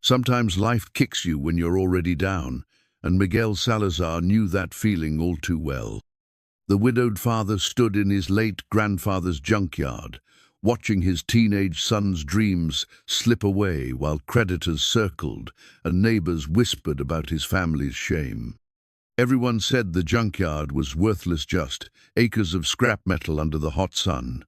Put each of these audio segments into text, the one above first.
Sometimes life kicks you when you're already down, and Miguel Salazar knew that feeling all too well. The widowed father stood in his late grandfather's junkyard, watching his teenage son's dreams slip away while creditors circled and neighbors whispered about his family's shame. Everyone said the junkyard was worthless, just acres of scrap metal under the hot sun.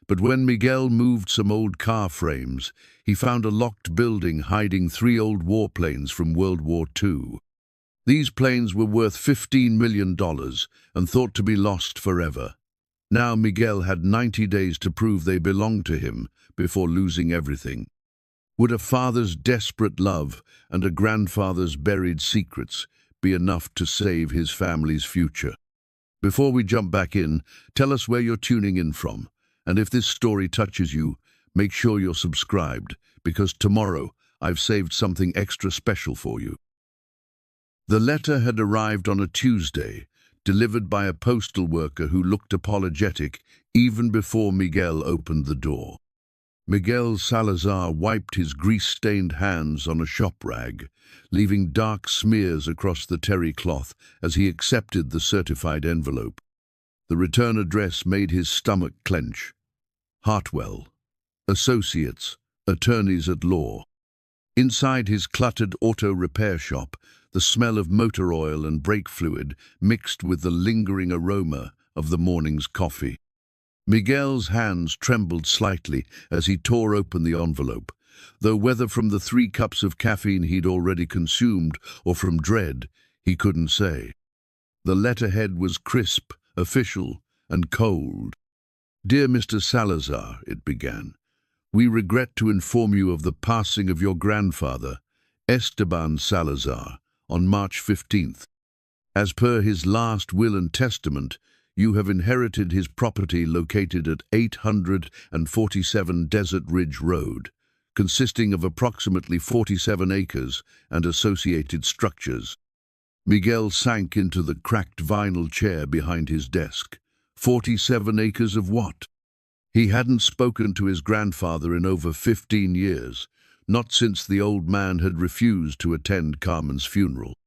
But when Miguel moved some old car frames, he found a locked building hiding 3 old warplanes from World War II. These planes were worth $15 million and thought to be lost forever. Now Miguel had 90 days to prove they belonged to him before losing everything. Would a father's desperate love and a grandfather's buried secrets be enough to save his family's future? Before we jump back in, tell us where you're tuning in from. And if this story touches you, make sure you're subscribed, because tomorrow I've saved something extra special for you. The letter had arrived on a Tuesday, delivered by a postal worker who looked apologetic even before Miguel opened the door. Miguel Salazar wiped his grease-stained hands on a shop rag, leaving dark smears across the terry cloth as he accepted the certified envelope. The return address made his stomach clench. Hartwell, Associates, Attorneys at Law. Inside his cluttered auto repair shop, the smell of motor oil and brake fluid mixed with the lingering aroma of the morning's coffee. Miguel's hands trembled slightly as he tore open the envelope, though whether from the 3 cups of caffeine he'd already consumed or from dread, he couldn't say. The letterhead was crisp, official, and cold. "Dear Mr. Salazar," it began, "we regret to inform you of the passing of your grandfather, Esteban Salazar, on March 15th. As per his last will and testament, you have inherited his property located at 847 Desert Ridge Road, consisting of approximately 47 acres and associated structures." Miguel sank into the cracked vinyl chair behind his desk. 47 acres of what? He hadn't spoken to his grandfather in over 15 years, not since the old man had refused to attend Carmen's funeral.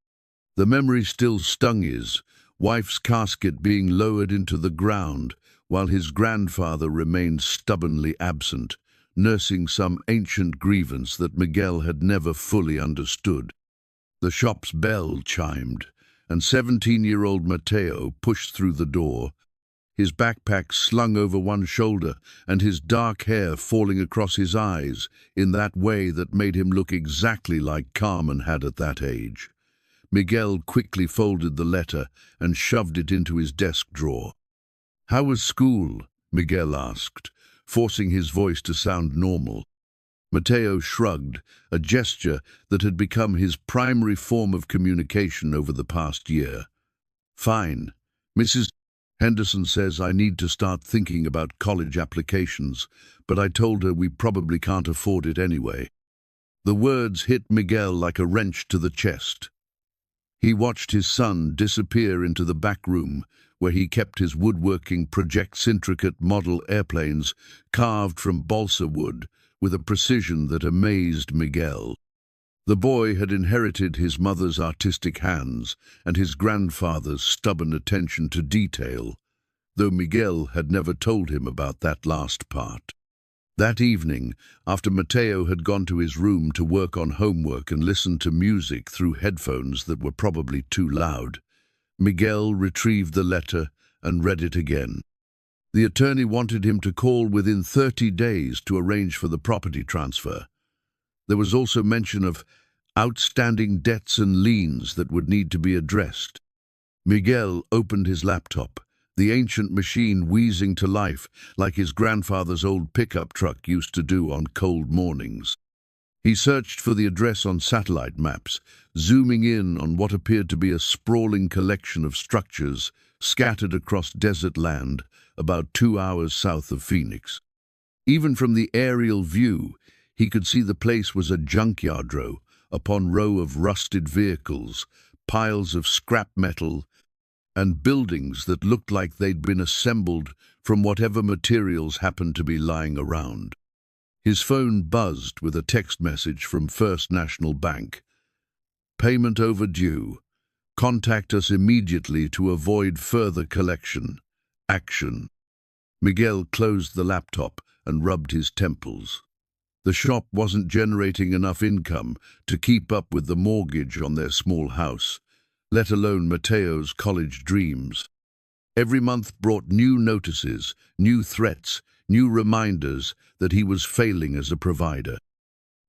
The memory still stung his wife's casket being lowered into the ground while his grandfather remained stubbornly absent, nursing some ancient grievance that Miguel had never fully understood. The shop's bell chimed, and 17-year-old Mateo pushed through the door, his backpack slung over one shoulder and his dark hair falling across his eyes in that way that made him look exactly like Carmen had at that age. Miguel quickly folded the letter and shoved it into his desk drawer. "How was school?" Miguel asked, forcing his voice to sound normal. Mateo shrugged, a gesture that had become his primary form of communication over the past year. "Fine. Mrs. Henderson says I need to start thinking about college applications, but I told her we probably can't afford it anyway." The words hit Miguel like a wrench to the chest. He watched his son disappear into the back room, where he kept his woodworking projects intricate model airplanes carved from balsa wood with a precision that amazed Miguel. The boy had inherited his mother's artistic hands and his grandfather's stubborn attention to detail, though Miguel had never told him about that last part. That evening, after Mateo had gone to his room to work on homework and listen to music through headphones that were probably too loud, Miguel retrieved the letter and read it again. The attorney wanted him to call within 30 days to arrange for the property transfer. There was also mention of outstanding debts and liens that would need to be addressed. Miguel opened his laptop, the ancient machine wheezing to life like his grandfather's old pickup truck used to do on cold mornings. He searched for the address on satellite maps, zooming in on what appeared to be a sprawling collection of structures scattered across desert land about 2 hours south of Phoenix. Even from the aerial view, he could see the place was a junkyard row upon row of rusted vehicles, piles of scrap metal, and buildings that looked like they'd been assembled from whatever materials happened to be lying around. His phone buzzed with a text message from First National Bank. Payment overdue. Contact us immediately to avoid further collection. Action. Miguel closed the laptop and rubbed his temples. The shop wasn't generating enough income to keep up with the mortgage on their small house, let alone Mateo's college dreams. Every month brought new notices, new threats, new reminders that he was failing as a provider.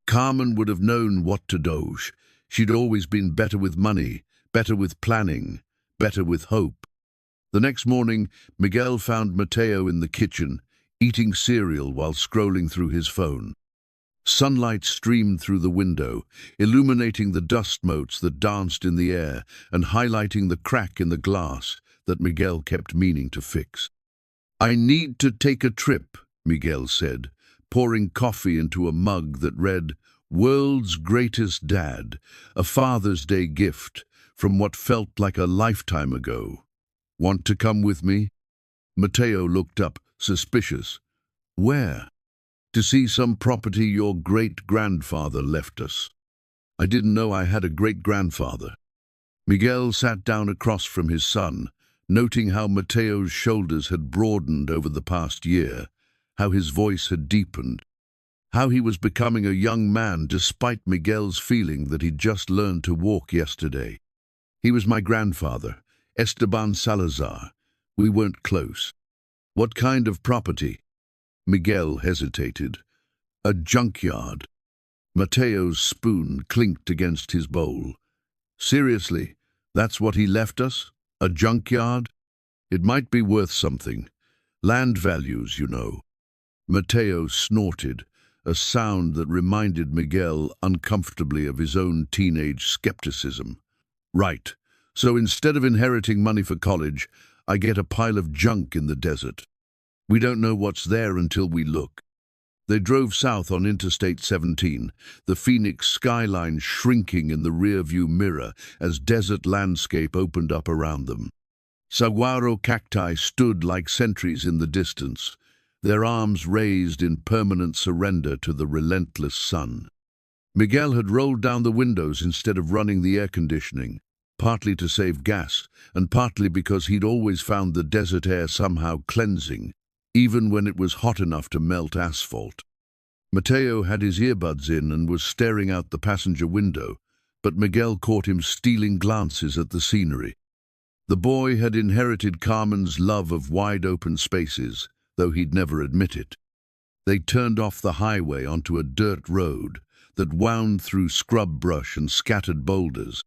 Carmen would have known what to do. She'd always been better with money, better with planning, better with hope. The next morning, Miguel found Mateo in the kitchen, eating cereal while scrolling through his phone. Sunlight streamed through the window, illuminating the dust motes that danced in the air and highlighting the crack in the glass that Miguel kept meaning to fix. "I need to take a trip," Miguel said, pouring coffee into a mug that read, "World's Greatest Dad, a Father's Day gift from what felt like a lifetime ago. Want to come with me?" Mateo looked up, suspicious. "Where?" "To see some property your great-grandfather left us." "I didn't know I had a great-grandfather." Miguel sat down across from his son, noting how Mateo's shoulders had broadened over the past year, how his voice had deepened, how he was becoming a young man despite Miguel's feeling that he'd just learned to walk yesterday. "He was my grandfather, Esteban Salazar. We weren't close." "What kind of property?" Miguel hesitated. "A junkyard." Mateo's spoon clinked against his bowl. "Seriously, that's what he left us? A junkyard? It might be worth something. Land values, you know." Mateo snorted, a sound that reminded Miguel uncomfortably of his own teenage skepticism. "Right. So instead of inheriting money for college, I get a pile of junk in the desert. We don't know what's there until we look." They drove south on Interstate 17, the Phoenix skyline shrinking in the rearview mirror as desert landscape opened up around them. Saguaro cacti stood like sentries in the distance, their arms raised in permanent surrender to the relentless sun. Miguel had rolled down the windows instead of running the air conditioning, partly to save gas, and partly because he'd always found the desert air somehow cleansing, even when it was hot enough to melt asphalt. Mateo had his earbuds in and was staring out the passenger window, but Miguel caught him stealing glances at the scenery. The boy had inherited Carmen's love of wide-open spaces, though he'd never admit it. They turned off the highway onto a dirt road that wound through scrub brush and scattered boulders.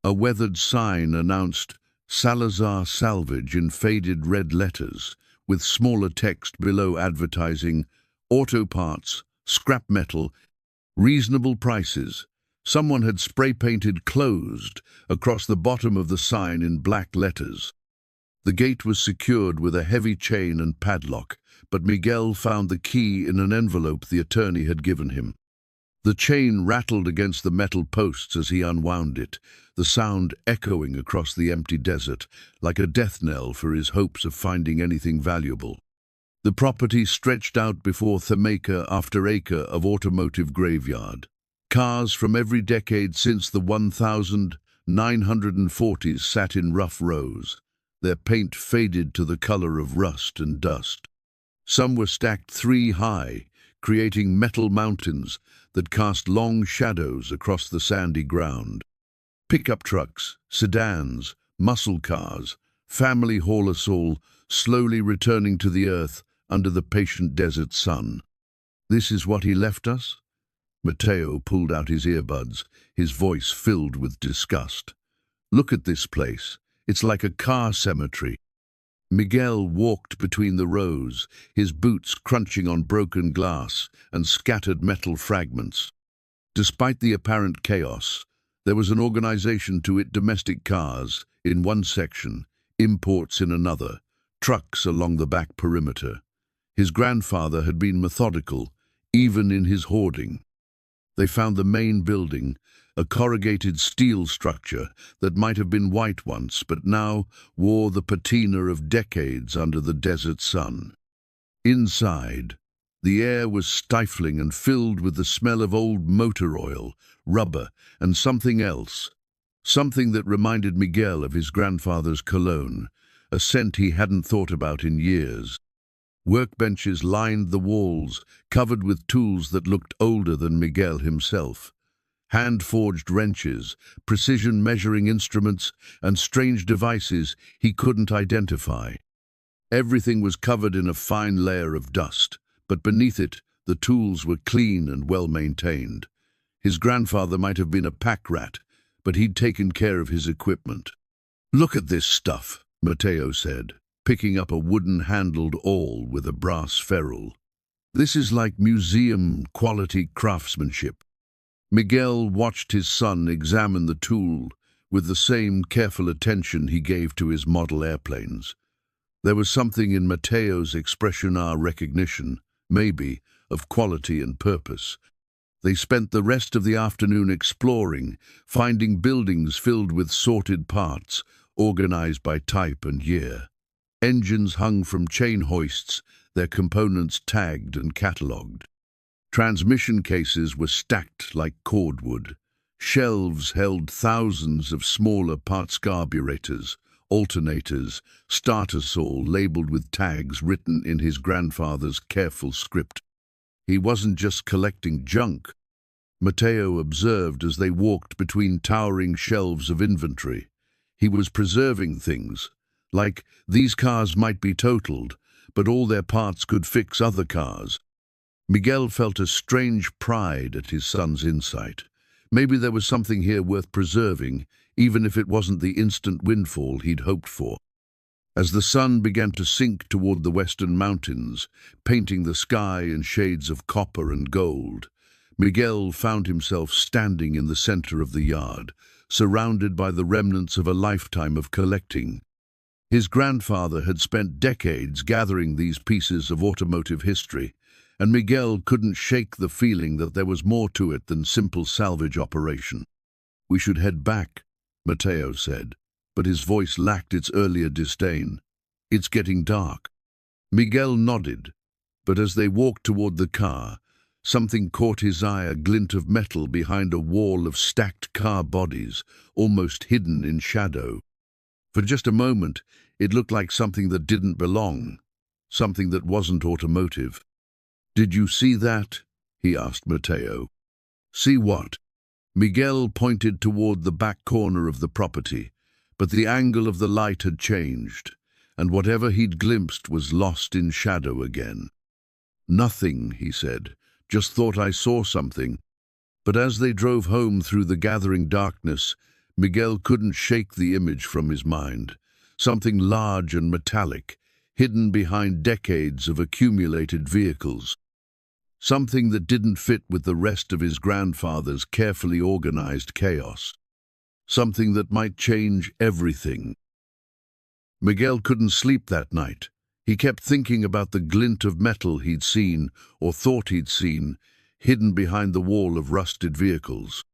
A weathered sign announced Salazar Salvage in faded red letters, with smaller text below advertising auto parts, scrap metal, reasonable prices. Someone had spray-painted "closed" across the bottom of the sign in black letters. The gate was secured with a heavy chain and padlock, but Miguel found the key in an envelope the attorney had given him. The chain rattled against the metal posts as he unwound it, the sound echoing across the empty desert like a death knell for his hopes of finding anything valuable. The property stretched out before them acre after acre of automotive graveyard. Cars from every decade since the 1940s sat in rough rows, their paint faded to the color of rust and dust. Some were stacked 3 high, creating metal mountains that cast long shadows across the sandy ground. Pickup trucks, sedans, muscle cars, family haulers all slowly returning to the earth under the patient desert sun. "This is what he left us?" Mateo pulled out his earbuds, his voice filled with disgust. "Look at this place. It's like a car cemetery." Miguel walked between the rows, his boots crunching on broken glass and scattered metal fragments. Despite the apparent chaos, there was an organization to it: domestic cars in one section, imports in another, trucks along the back perimeter. His grandfather had been methodical, even in his hoarding. They found the main building, a corrugated steel structure that might have been white once, but now wore the patina of decades under the desert sun. Inside, The air was stifling and filled with the smell of old motor oil, rubber, and something else. Something that reminded Miguel of his grandfather's cologne, a scent he hadn't thought about in years. Workbenches lined the walls, covered with tools that looked older than Miguel himself. Hand-forged wrenches, precision measuring instruments, and strange devices he couldn't identify. Everything was covered in a fine layer of dust, but beneath it, the tools were clean and well-maintained. His grandfather might have been a pack rat, but he'd taken care of his equipment. "Look at this stuff," Mateo said, picking up a wooden-handled awl with a brass ferrule. "This is like museum-quality craftsmanship." Miguel watched his son examine the tool with the same careful attention he gave to his model airplanes. There was something in Mateo's expression-our recognition, maybe, of quality and purpose. They spent the rest of the afternoon exploring, finding buildings filled with sorted parts, organized by type and year. Engines hung from chain hoists, their components tagged and catalogued. Transmission cases were stacked like cordwood. Shelves held thousands of smaller parts, carburetors, alternators, starter saw labeled with tags written in his grandfather's careful script. He wasn't just collecting junk, Mateo observed as they walked between towering shelves of inventory. He was preserving things, like these cars might be totaled, but all their parts could fix other cars. Miguel felt a strange pride at his son's insight. Maybe there was something here worth preserving, even if it wasn't the instant windfall he'd hoped for. As the sun began to sink toward the western mountains, painting the sky in shades of copper and gold, Miguel found himself standing in the center of the yard, surrounded by the remnants of a lifetime of collecting. His grandfather had spent decades gathering these pieces of automotive history, and Miguel couldn't shake the feeling that there was more to it than simple salvage operation. "We should head back," Mateo said, but his voice lacked its earlier disdain. "It's getting dark." Miguel nodded, but as they walked toward the car, something caught his eye, a glint of metal behind a wall of stacked car bodies, almost hidden in shadow. For just a moment, it looked like something that didn't belong, something that wasn't automotive. "Did you see that?" he asked Mateo. "See what?" Miguel pointed toward the back corner of the property, but the angle of the light had changed, and whatever he'd glimpsed was lost in shadow again. "Nothing," he said. "Just thought I saw something." But as they drove home through the gathering darkness, Miguel couldn't shake the image from his mind. Something large and metallic, hidden behind decades of accumulated vehicles. Something that didn't fit with the rest of his grandfather's carefully organized chaos. Something that might change everything. Miguel couldn't sleep that night. He kept thinking about the glint of metal he'd seen, or thought he'd seen, hidden behind the wall of rusted vehicles.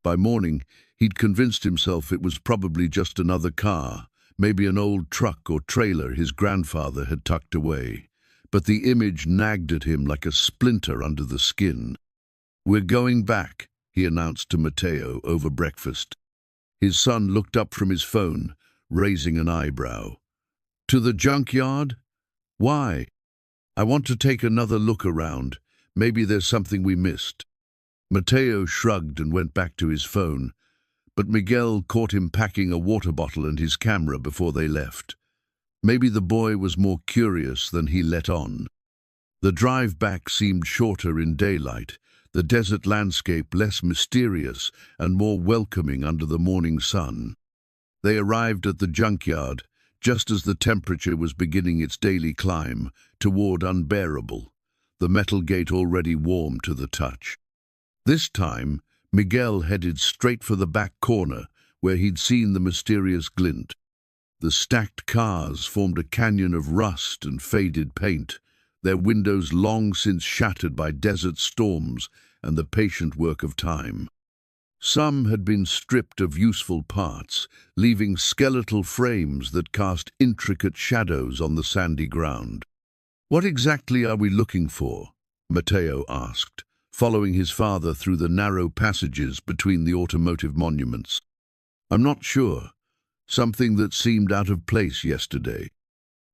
By morning, he'd convinced himself it was probably just another car, maybe an old truck or trailer his grandfather had tucked away. But the image nagged at him like a splinter under the skin. "We're going back," he announced to Mateo over breakfast. His son looked up from his phone, raising an eyebrow. "To the junkyard? Why?" "I want to take another look around. Maybe there's something we missed." Mateo shrugged and went back to his phone, but Miguel caught him packing a water bottle and his camera before they left. Maybe the boy was more curious than he let on. The drive back seemed shorter in daylight, the desert landscape less mysterious and more welcoming under the morning sun. They arrived at the junkyard just as the temperature was beginning its daily climb toward unbearable, the metal gate already warm to the touch. This time, Miguel headed straight for the back corner where he'd seen the mysterious glint. The stacked cars formed a canyon of rust and faded paint, their windows long since shattered by desert storms and the patient work of time. Some had been stripped of useful parts, leaving skeletal frames that cast intricate shadows on the sandy ground. "What exactly are we looking for?" Matteo asked, following his father through the narrow passages between the automotive monuments. I'm not sure. Something that seemed out of place yesterday.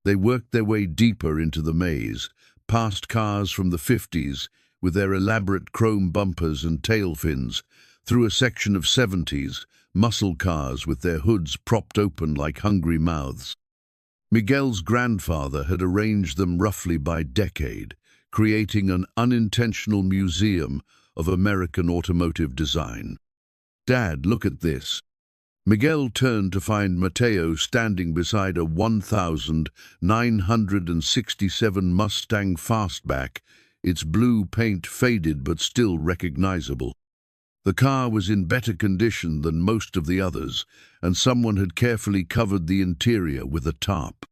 They worked their way deeper into the maze, past cars from the 50s with their elaborate chrome bumpers and tail fins, through a section of 70s, muscle cars with their hoods propped open like hungry mouths. Miguel's grandfather had arranged them roughly by decade, creating an unintentional museum of American automotive design. Dad, look at this. Miguel turned to find Matteo standing beside a 1967 Mustang Fastback, its blue paint faded but still recognizable. The car was in better condition than most of the others, and someone had carefully covered the interior with a tarp.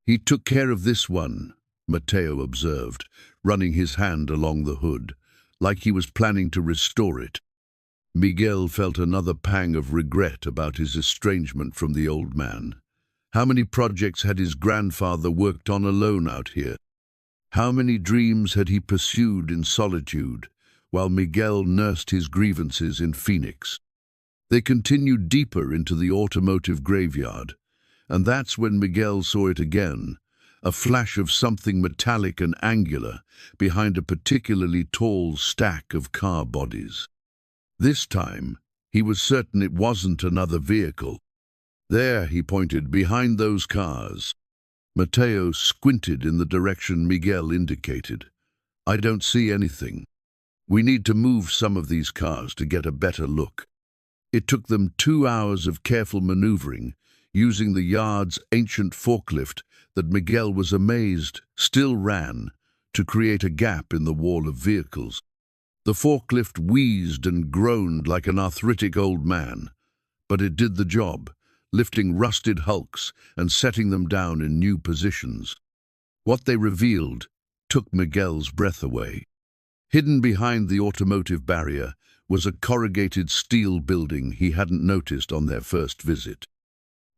He took care of this one, Matteo observed, running his hand along the hood, like he was planning to restore it. Miguel felt another pang of regret about his estrangement from the old man. How many projects had his grandfather worked on alone out here? How many dreams had he pursued in solitude, while Miguel nursed his grievances in Phoenix? They continued deeper into the automotive graveyard, and that's when Miguel saw it again, a flash of something metallic and angular behind a particularly tall stack of car bodies. This time, he was certain it wasn't another vehicle. There, he pointed, behind those cars. Matteo squinted in the direction Miguel indicated. I don't see anything. We need to move some of these cars to get a better look. It took them 2 hours of careful maneuvering, using the yard's ancient forklift that Miguel was amazed still ran, to create a gap in the wall of vehicles. The forklift wheezed and groaned like an arthritic old man, but it did the job, lifting rusted hulks and setting them down in new positions. What they revealed took Miguel's breath away. Hidden behind the automotive barrier was a corrugated steel building he hadn't noticed on their first visit.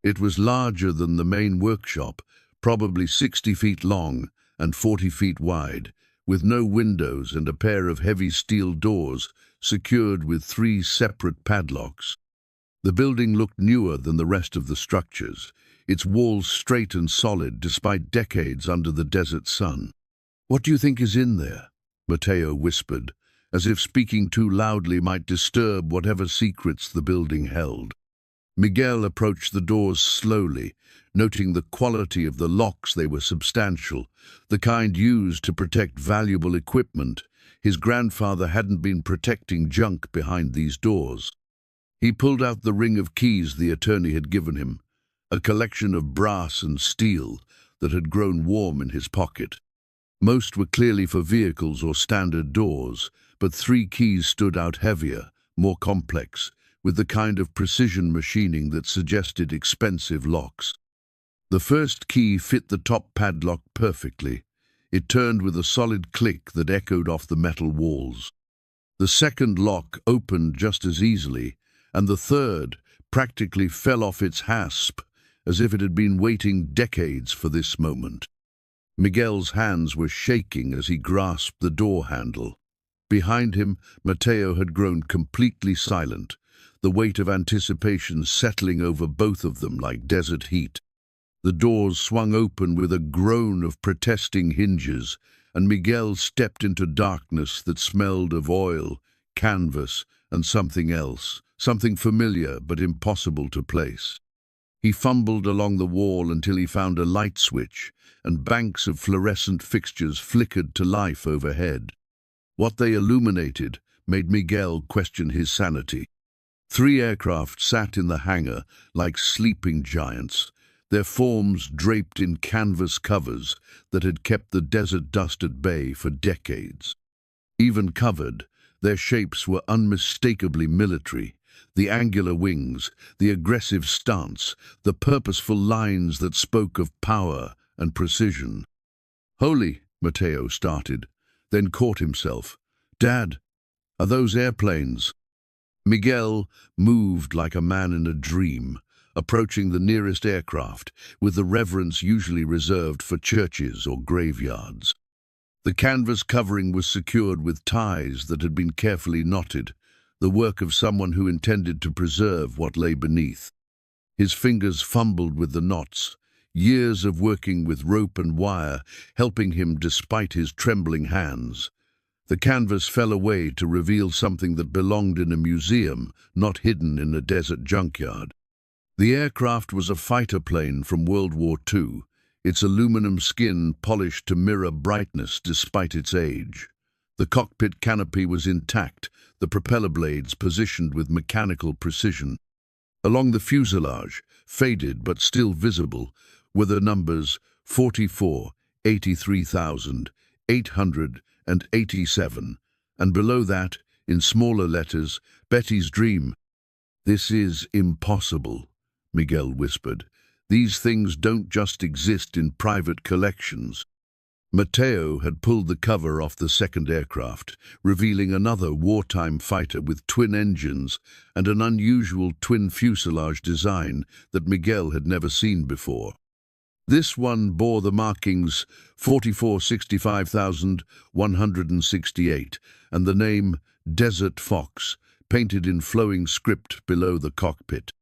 It was larger than the main workshop, probably 60 feet long and 40 feet wide, with no windows and a pair of heavy steel doors secured with 3 separate padlocks. The building looked newer than the rest of the structures, its walls straight and solid despite decades under the desert sun. What do you think is in there? Matteo whispered, as if speaking too loudly might disturb whatever secrets the building held. Miguel approached the doors slowly, noting the quality of the locks. They were substantial, the kind used to protect valuable equipment. His grandfather hadn't been protecting junk behind these doors. He pulled out the ring of keys the attorney had given him, a collection of brass and steel that had grown warm in his pocket. Most were clearly for vehicles or standard doors, but 3 keys stood out heavier, more complex, with the kind of precision machining that suggested expensive locks. The first key fit the top padlock perfectly. It turned with a solid click that echoed off the metal walls. The second lock opened just as easily, and the third practically fell off its hasp, as if it had been waiting decades for this moment. Miguel's hands were shaking as he grasped the door handle. Behind him, Matteo had grown completely silent, the weight of anticipation settling over both of them like desert heat. The doors swung open with a groan of protesting hinges, and Miguel stepped into darkness that smelled of oil, canvas, and something else, something familiar but impossible to place. He fumbled along the wall until he found a light switch, and banks of fluorescent fixtures flickered to life overhead. What they illuminated made Miguel question his sanity. 3 aircraft sat in the hangar like sleeping giants, their forms draped in canvas covers that had kept the desert dust at bay for decades. Even covered, their shapes were unmistakably military. The angular wings, the aggressive stance, the purposeful lines that spoke of power and precision. "Holy," Matteo started, then caught himself. "Dad, are those airplanes?" Miguel moved like a man in a dream, approaching the nearest aircraft with the reverence usually reserved for churches or graveyards. The canvas covering was secured with ties that had been carefully knotted, the work of someone who intended to preserve what lay beneath. His fingers fumbled with the knots, years of working with rope and wire helping him despite his trembling hands. The canvas fell away to reveal something that belonged in a museum, not hidden in a desert junkyard. The aircraft was a fighter plane from World War II, its aluminum skin polished to mirror brightness despite its age. The cockpit canopy was intact, the propeller blades positioned with mechanical precision. Along the fuselage, faded but still visible, were the numbers 44, 83,887, and below that, in smaller letters, Betty's dream. "This is impossible," Miguel whispered. "These things don't just exist in private collections." Mateo had pulled the cover off the second aircraft, revealing another wartime fighter with twin engines and an unusual twin fuselage design that Miguel had never seen before. This one bore the markings 44,65,168 and the name Desert Fox, painted in flowing script below the cockpit.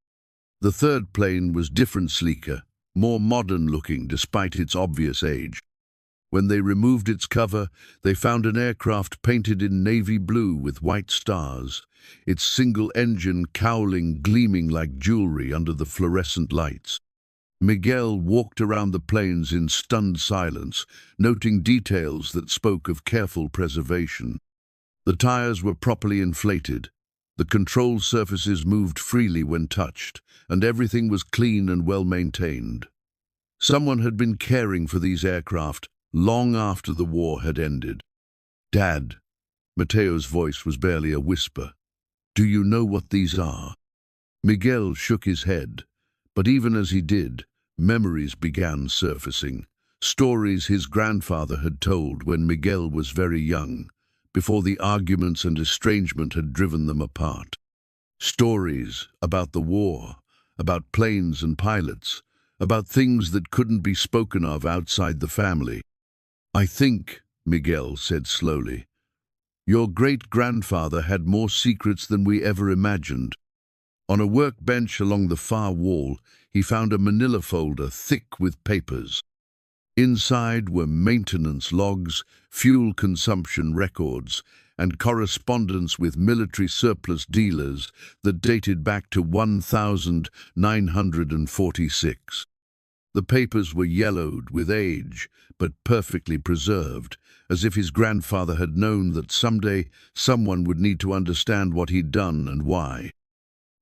The third plane was different, sleeker, more modern-looking despite its obvious age. When they removed its cover, they found an aircraft painted in navy blue with white stars, its single engine cowling gleaming like jewelry under the fluorescent lights. Miguel walked around the planes in stunned silence, noting details that spoke of careful preservation. The tires were properly inflated, the control surfaces moved freely when touched, and everything was clean and well maintained. Someone had been caring for these aircraft long after the war had ended. "Dad," Mateo's voice was barely a whisper, "do you know what these are?" Miguel shook his head, but even as he did, memories began surfacing, stories his grandfather had told when Miguel was very young, before the arguments and estrangement had driven them apart. Stories about the war, about planes and pilots, about things that couldn't be spoken of outside the family. "I think," Miguel said slowly, "your great-grandfather had more secrets than we ever imagined." On a workbench along the far wall, he found a manila folder thick with papers. Inside were maintenance logs, fuel consumption records, and correspondence with military surplus dealers that dated back to 1946. The papers were yellowed with age, but perfectly preserved, as if his grandfather had known that someday someone would need to understand what he'd done and why.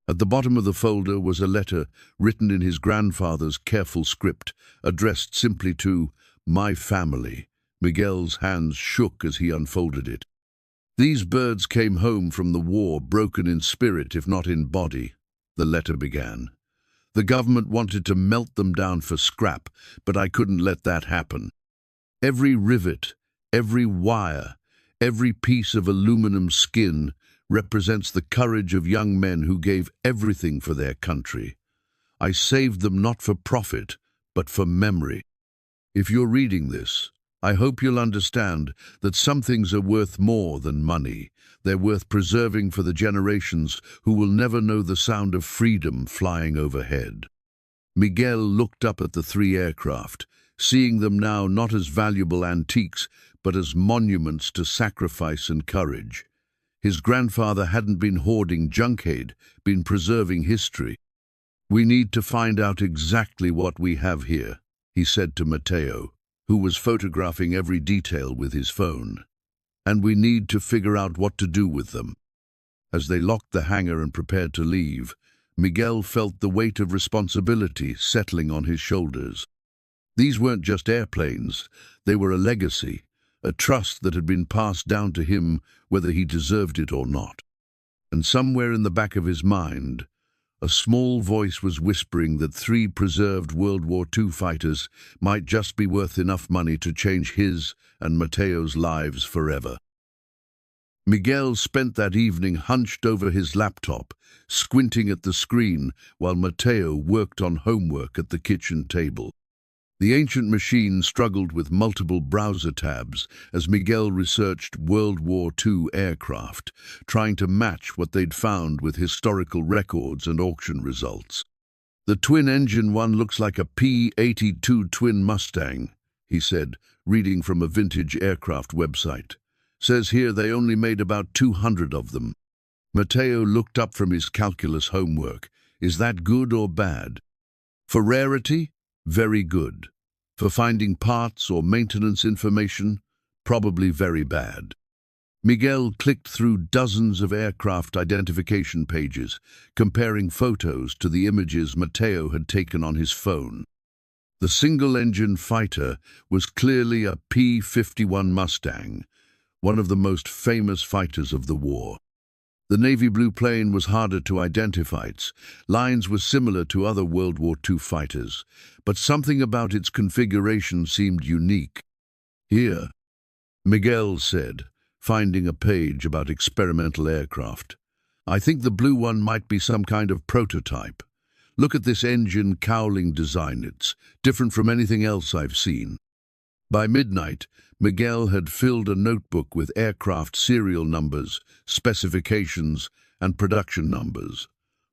At the bottom of the folder was a letter written in his grandfather's careful script, addressed simply to "My family." Miguel's hands shook as he unfolded it. "These birds came home from the war broken in spirit, if not in body," the letter began. "The government wanted to melt them down for scrap, but I couldn't let that happen. Every rivet, every wire, every piece of aluminum skin represents the courage of young men who gave everything for their country. I saved them not for profit, but for memory. If you're reading this, I hope you'll understand that some things are worth more than money. They're worth preserving for the generations who will never know the sound of freedom flying overhead." Miguel looked up at the three aircraft, seeing them now not as valuable antiques, but as monuments to sacrifice and courage. His grandfather hadn't been hoarding junk, he'd been preserving history. "We need to find out exactly what we have here," he said to Mateo, who was photographing every detail with his phone. "And we need to figure out what to do with them." As they locked the hangar and prepared to leave, Miguel felt the weight of responsibility settling on his shoulders. These weren't just airplanes, they were a legacy, a trust that had been passed down to him whether he deserved it or not. And somewhere in the back of his mind, a small voice was whispering that 3 preserved World War II fighters might just be worth enough money to change his and Mateo's lives forever. Miguel spent that evening hunched over his laptop, squinting at the screen while Mateo worked on homework at the kitchen table. The ancient machine struggled with multiple browser tabs as Miguel researched World War II aircraft, trying to match what they'd found with historical records and auction results. "The twin-engine one looks like a P-82 twin Mustang," he said, reading from a vintage aircraft website. "Says here they only made about 200 of them." Mateo looked up from his calculus homework. "Is that good or bad?" "For rarity, very good. For finding parts or maintenance information, probably very bad." Miguel clicked through dozens of aircraft identification pages, comparing photos to the images Mateo had taken on his phone. The single-engine fighter was clearly a P-51 Mustang, one of the most famous fighters of the war. The navy blue plane was harder to identify. Its lines were similar to other World War II fighters, but something about its configuration seemed unique. "Here," Miguel said, finding a page about experimental aircraft. "I think the blue one might be some kind of prototype. Look at this engine cowling design. It's different from anything else I've seen." By midnight, Miguel had filled a notebook with aircraft serial numbers, specifications, and production numbers.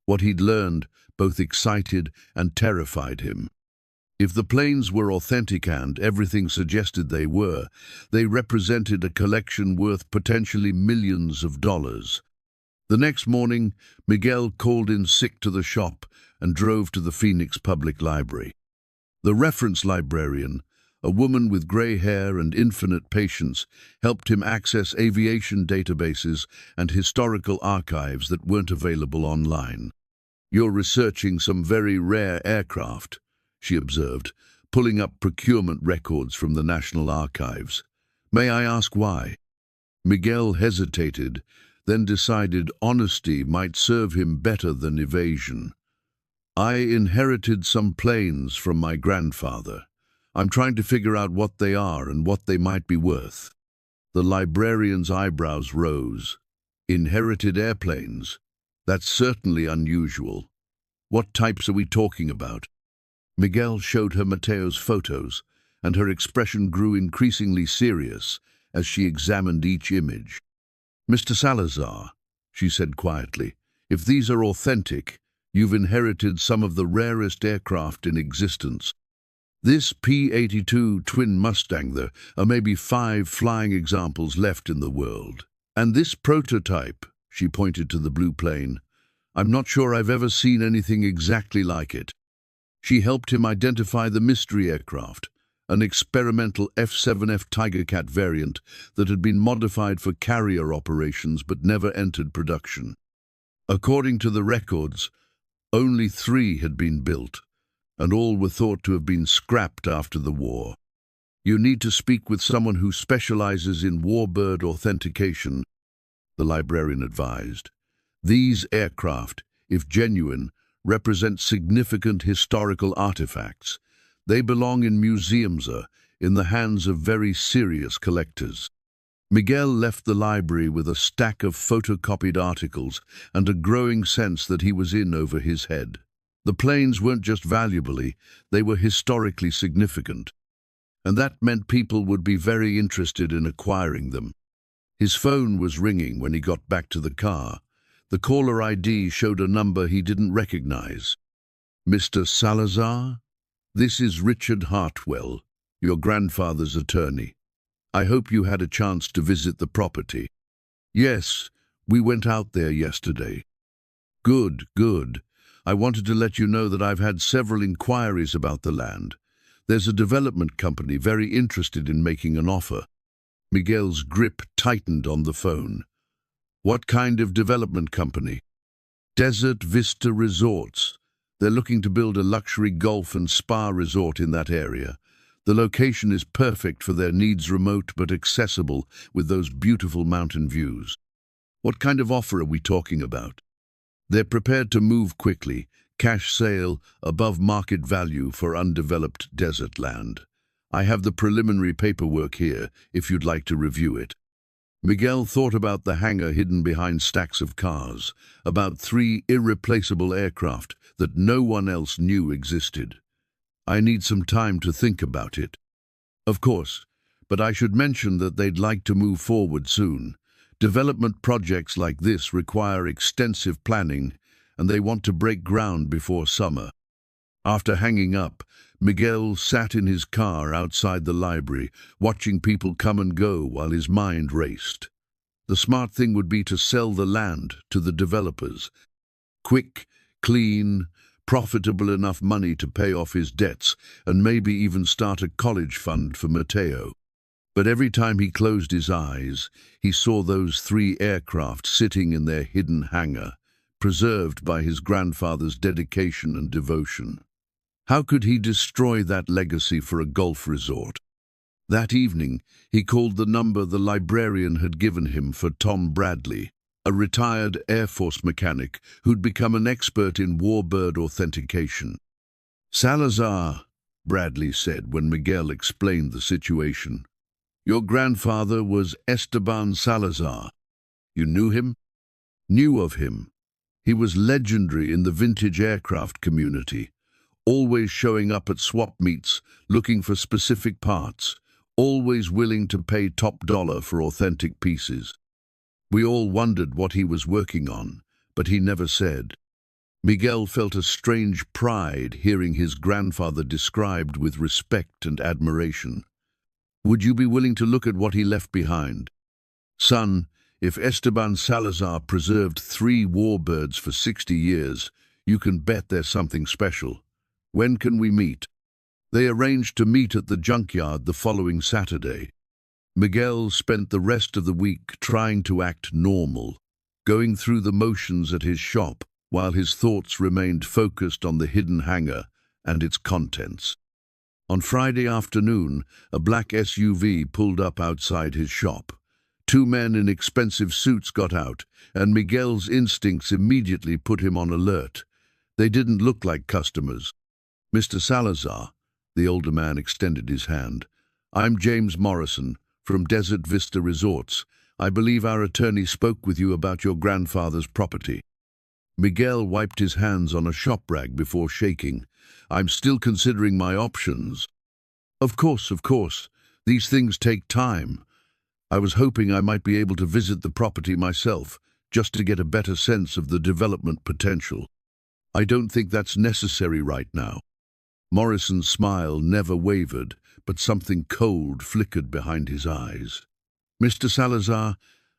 What he'd learned both excited and terrified him. If the planes were authentic, and everything suggested they were, they represented a collection worth potentially millions of dollars. The next morning, Miguel called in sick to the shop and drove to the Phoenix Public Library. The reference librarian, a woman with gray hair and infinite patience, helped him access aviation databases and historical archives that weren't available online. "You're researching some very rare aircraft," she observed, pulling up procurement records from the National Archives. "May I ask why?" Miguel hesitated, then decided honesty might serve him better than evasion. "I inherited some planes from my grandfather. I'm trying to figure out what they are and what they might be worth." The librarian's eyebrows rose. "Inherited airplanes? That's certainly unusual. What types are we talking about?" Miguel showed her Mateo's photos, and her expression grew increasingly serious as she examined each image. "Mr. Salazar," she said quietly, "if these are authentic, you've inherited some of the rarest aircraft in existence. This P-82 twin Mustang, there are maybe 5 flying examples left in the world. And this prototype," she pointed to the blue plane, "I'm not sure I've ever seen anything exactly like it." She helped him identify the mystery aircraft, an experimental F-7F Tigercat variant that had been modified for carrier operations but never entered production. According to the records, only 3 had been built, and all were thought to have been scrapped after the war. "You need to speak with someone who specializes in Warbird authentication," the librarian advised. "These aircraft, if genuine, represent significant historical artifacts. They belong in museums, in the hands of very serious collectors." Miguel left the library with a stack of photocopied articles and a growing sense that he was in over his head. The planes weren't just valuable, they were historically significant. And that meant people would be very interested in acquiring them. His phone was ringing when he got back to the car. The caller ID showed a number he didn't recognize. "Mr. Salazar? This is Richard Hartwell, your grandfather's attorney. I hope you had a chance to visit the property." "Yes, we went out there yesterday." "Good, good. I wanted to let you know that I've had several inquiries about the land. There's a development company very interested in making an offer." Miguel's grip tightened on the phone. "What kind of development company?" "Desert Vista Resorts. They're looking to build a luxury golf and spa resort in that area. The location is perfect for their needs, remote but accessible with those beautiful mountain views." "What kind of offer are we talking about?" "They're prepared to move quickly. Cash sale, above market value for undeveloped desert land. I have the preliminary paperwork here, if you'd like to review it." Miguel thought about the hangar hidden behind stacks of cars, about 3 irreplaceable aircraft that no one else knew existed. I need some time to think about it. Of course, but I should mention that they'd like to move forward soon. Development projects like this require extensive planning, and they want to break ground before summer. After hanging up, Miguel sat in his car outside the library, watching people come and go while his mind raced. The smart thing would be to sell the land to the developers. Quick, clean, profitable enough money to pay off his debts and maybe even start a college fund for Mateo. But every time he closed his eyes, he saw those 3 aircraft sitting in their hidden hangar, preserved by his grandfather's dedication and devotion. How could he destroy that legacy for a golf resort? That evening, he called the number the librarian had given him for Tom Bradley, a retired Air Force mechanic who'd become an expert in Warbird authentication. "Salazar," Bradley said when Miguel explained the situation. "Your grandfather was Esteban Salazar. You knew him?" "Knew of him. He was legendary in the vintage aircraft community, always showing up at swap meets, looking for specific parts, always willing to pay top dollar for authentic pieces. We all wondered what he was working on, but he never said." Miguel felt a strange pride hearing his grandfather described with respect and admiration. "Would you be willing to look at what he left behind?" "Son, if Esteban Salazar preserved 3 warbirds for 60 years, you can bet there's something special. When can we meet?" They arranged to meet at the junkyard the following Saturday. Miguel spent the rest of the week trying to act normal, going through the motions at his shop while his thoughts remained focused on the hidden hangar and its contents. On Friday afternoon, a black SUV pulled up outside his shop. 2 men in expensive suits got out, and Miguel's instincts immediately put him on alert. They didn't look like customers. "Mr. Salazar," the older man extended his hand. "I'm James Morrison, from Desert Vista Resorts. I believe our attorney spoke with you about your grandfather's property." Miguel wiped his hands on a shop rag before shaking. "I'm still considering my options." Of course. These things take time. I was hoping I might be able to visit the property myself, just to get a better sense of the development potential." "I don't think that's necessary right now." Morrison's smile never wavered, but something cold flickered behind his eyes. "Mr. Salazar,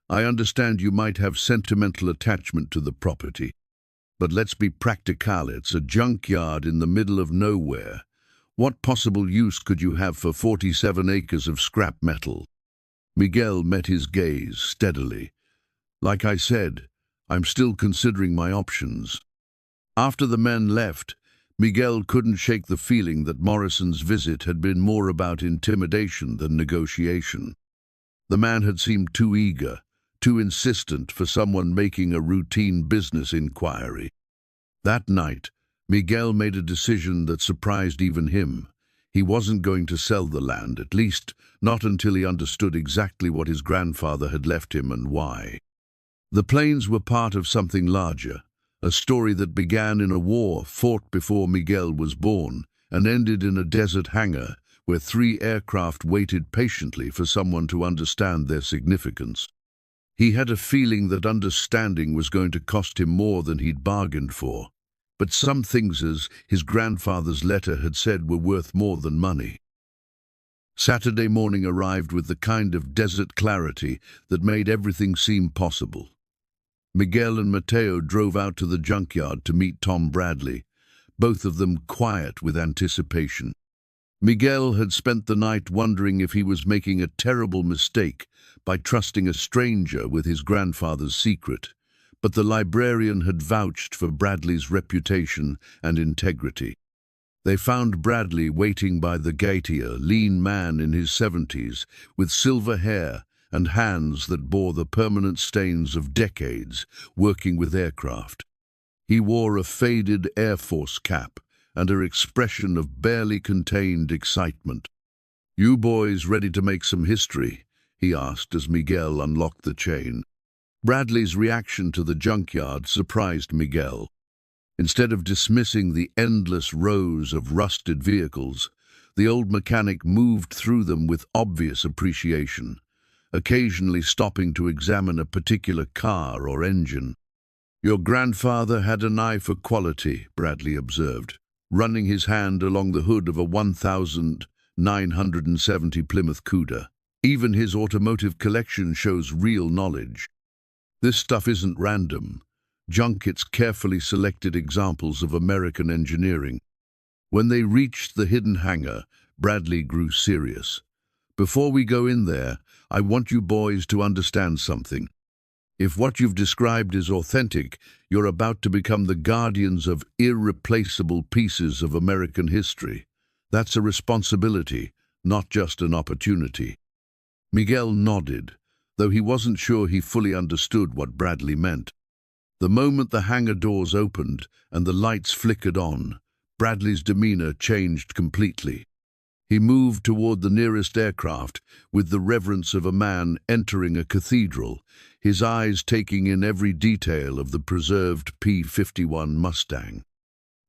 I understand you might have sentimental attachment to the property. But let's be practical, it's a junkyard in the middle of nowhere. What possible use could you have for 47 acres of scrap metal?" Miguel met his gaze steadily. "Like I said, I'm still considering my options." After the men left, Miguel couldn't shake the feeling that Morrison's visit had been more about intimidation than negotiation. The man had seemed too eager, too insistent for someone making a routine business inquiry. That night, Miguel made a decision that surprised even him. He wasn't going to sell the land, at least not until he understood exactly what his grandfather had left him and why. The plains were part of something larger, a story that began in a war fought before Miguel was born and ended in a desert hangar where 3 aircraft waited patiently for someone to understand their significance. He had a feeling that understanding was going to cost him more than he'd bargained for, but some things, as his grandfather's letter had said, were worth more than money. Saturday morning arrived with the kind of desert clarity that made everything seem possible. Miguel and Mateo drove out to the junkyard to meet Tom Bradley, both of them quiet with anticipation. Miguel had spent the night wondering if he was making a terrible mistake by trusting a stranger with his grandfather's secret, but the librarian had vouched for Bradley's reputation and integrity. They found Bradley waiting by the gate, a lean man in his 70s, with silver hair and hands that bore the permanent stains of decades working with aircraft. He wore a faded Air Force cap and an expression of barely contained excitement. "You boys ready to make some history?" he asked as Miguel unlocked the chain. Bradley's reaction to the junkyard surprised Miguel. Instead of dismissing the endless rows of rusted vehicles, the old mechanic moved through them with obvious appreciation, occasionally stopping to examine a particular car or engine. "Your grandfather had an eye for quality," Bradley observed, running his hand along the hood of a 1970 Plymouth Cuda. "Even his automotive collection shows real knowledge. This stuff isn't random. Junkyard's carefully selected examples of American engineering." When they reached the hidden hangar, Bradley grew serious. "Before we go in there, I want you boys to understand something. If what you've described is authentic, you're about to become the guardians of irreplaceable pieces of American history. That's a responsibility, not just an opportunity." Miguel nodded, though he wasn't sure he fully understood what Bradley meant. The moment the hangar doors opened and the lights flickered on, Bradley's demeanor changed completely. He moved toward the nearest aircraft with the reverence of a man entering a cathedral, his eyes taking in every detail of the preserved P-51 Mustang.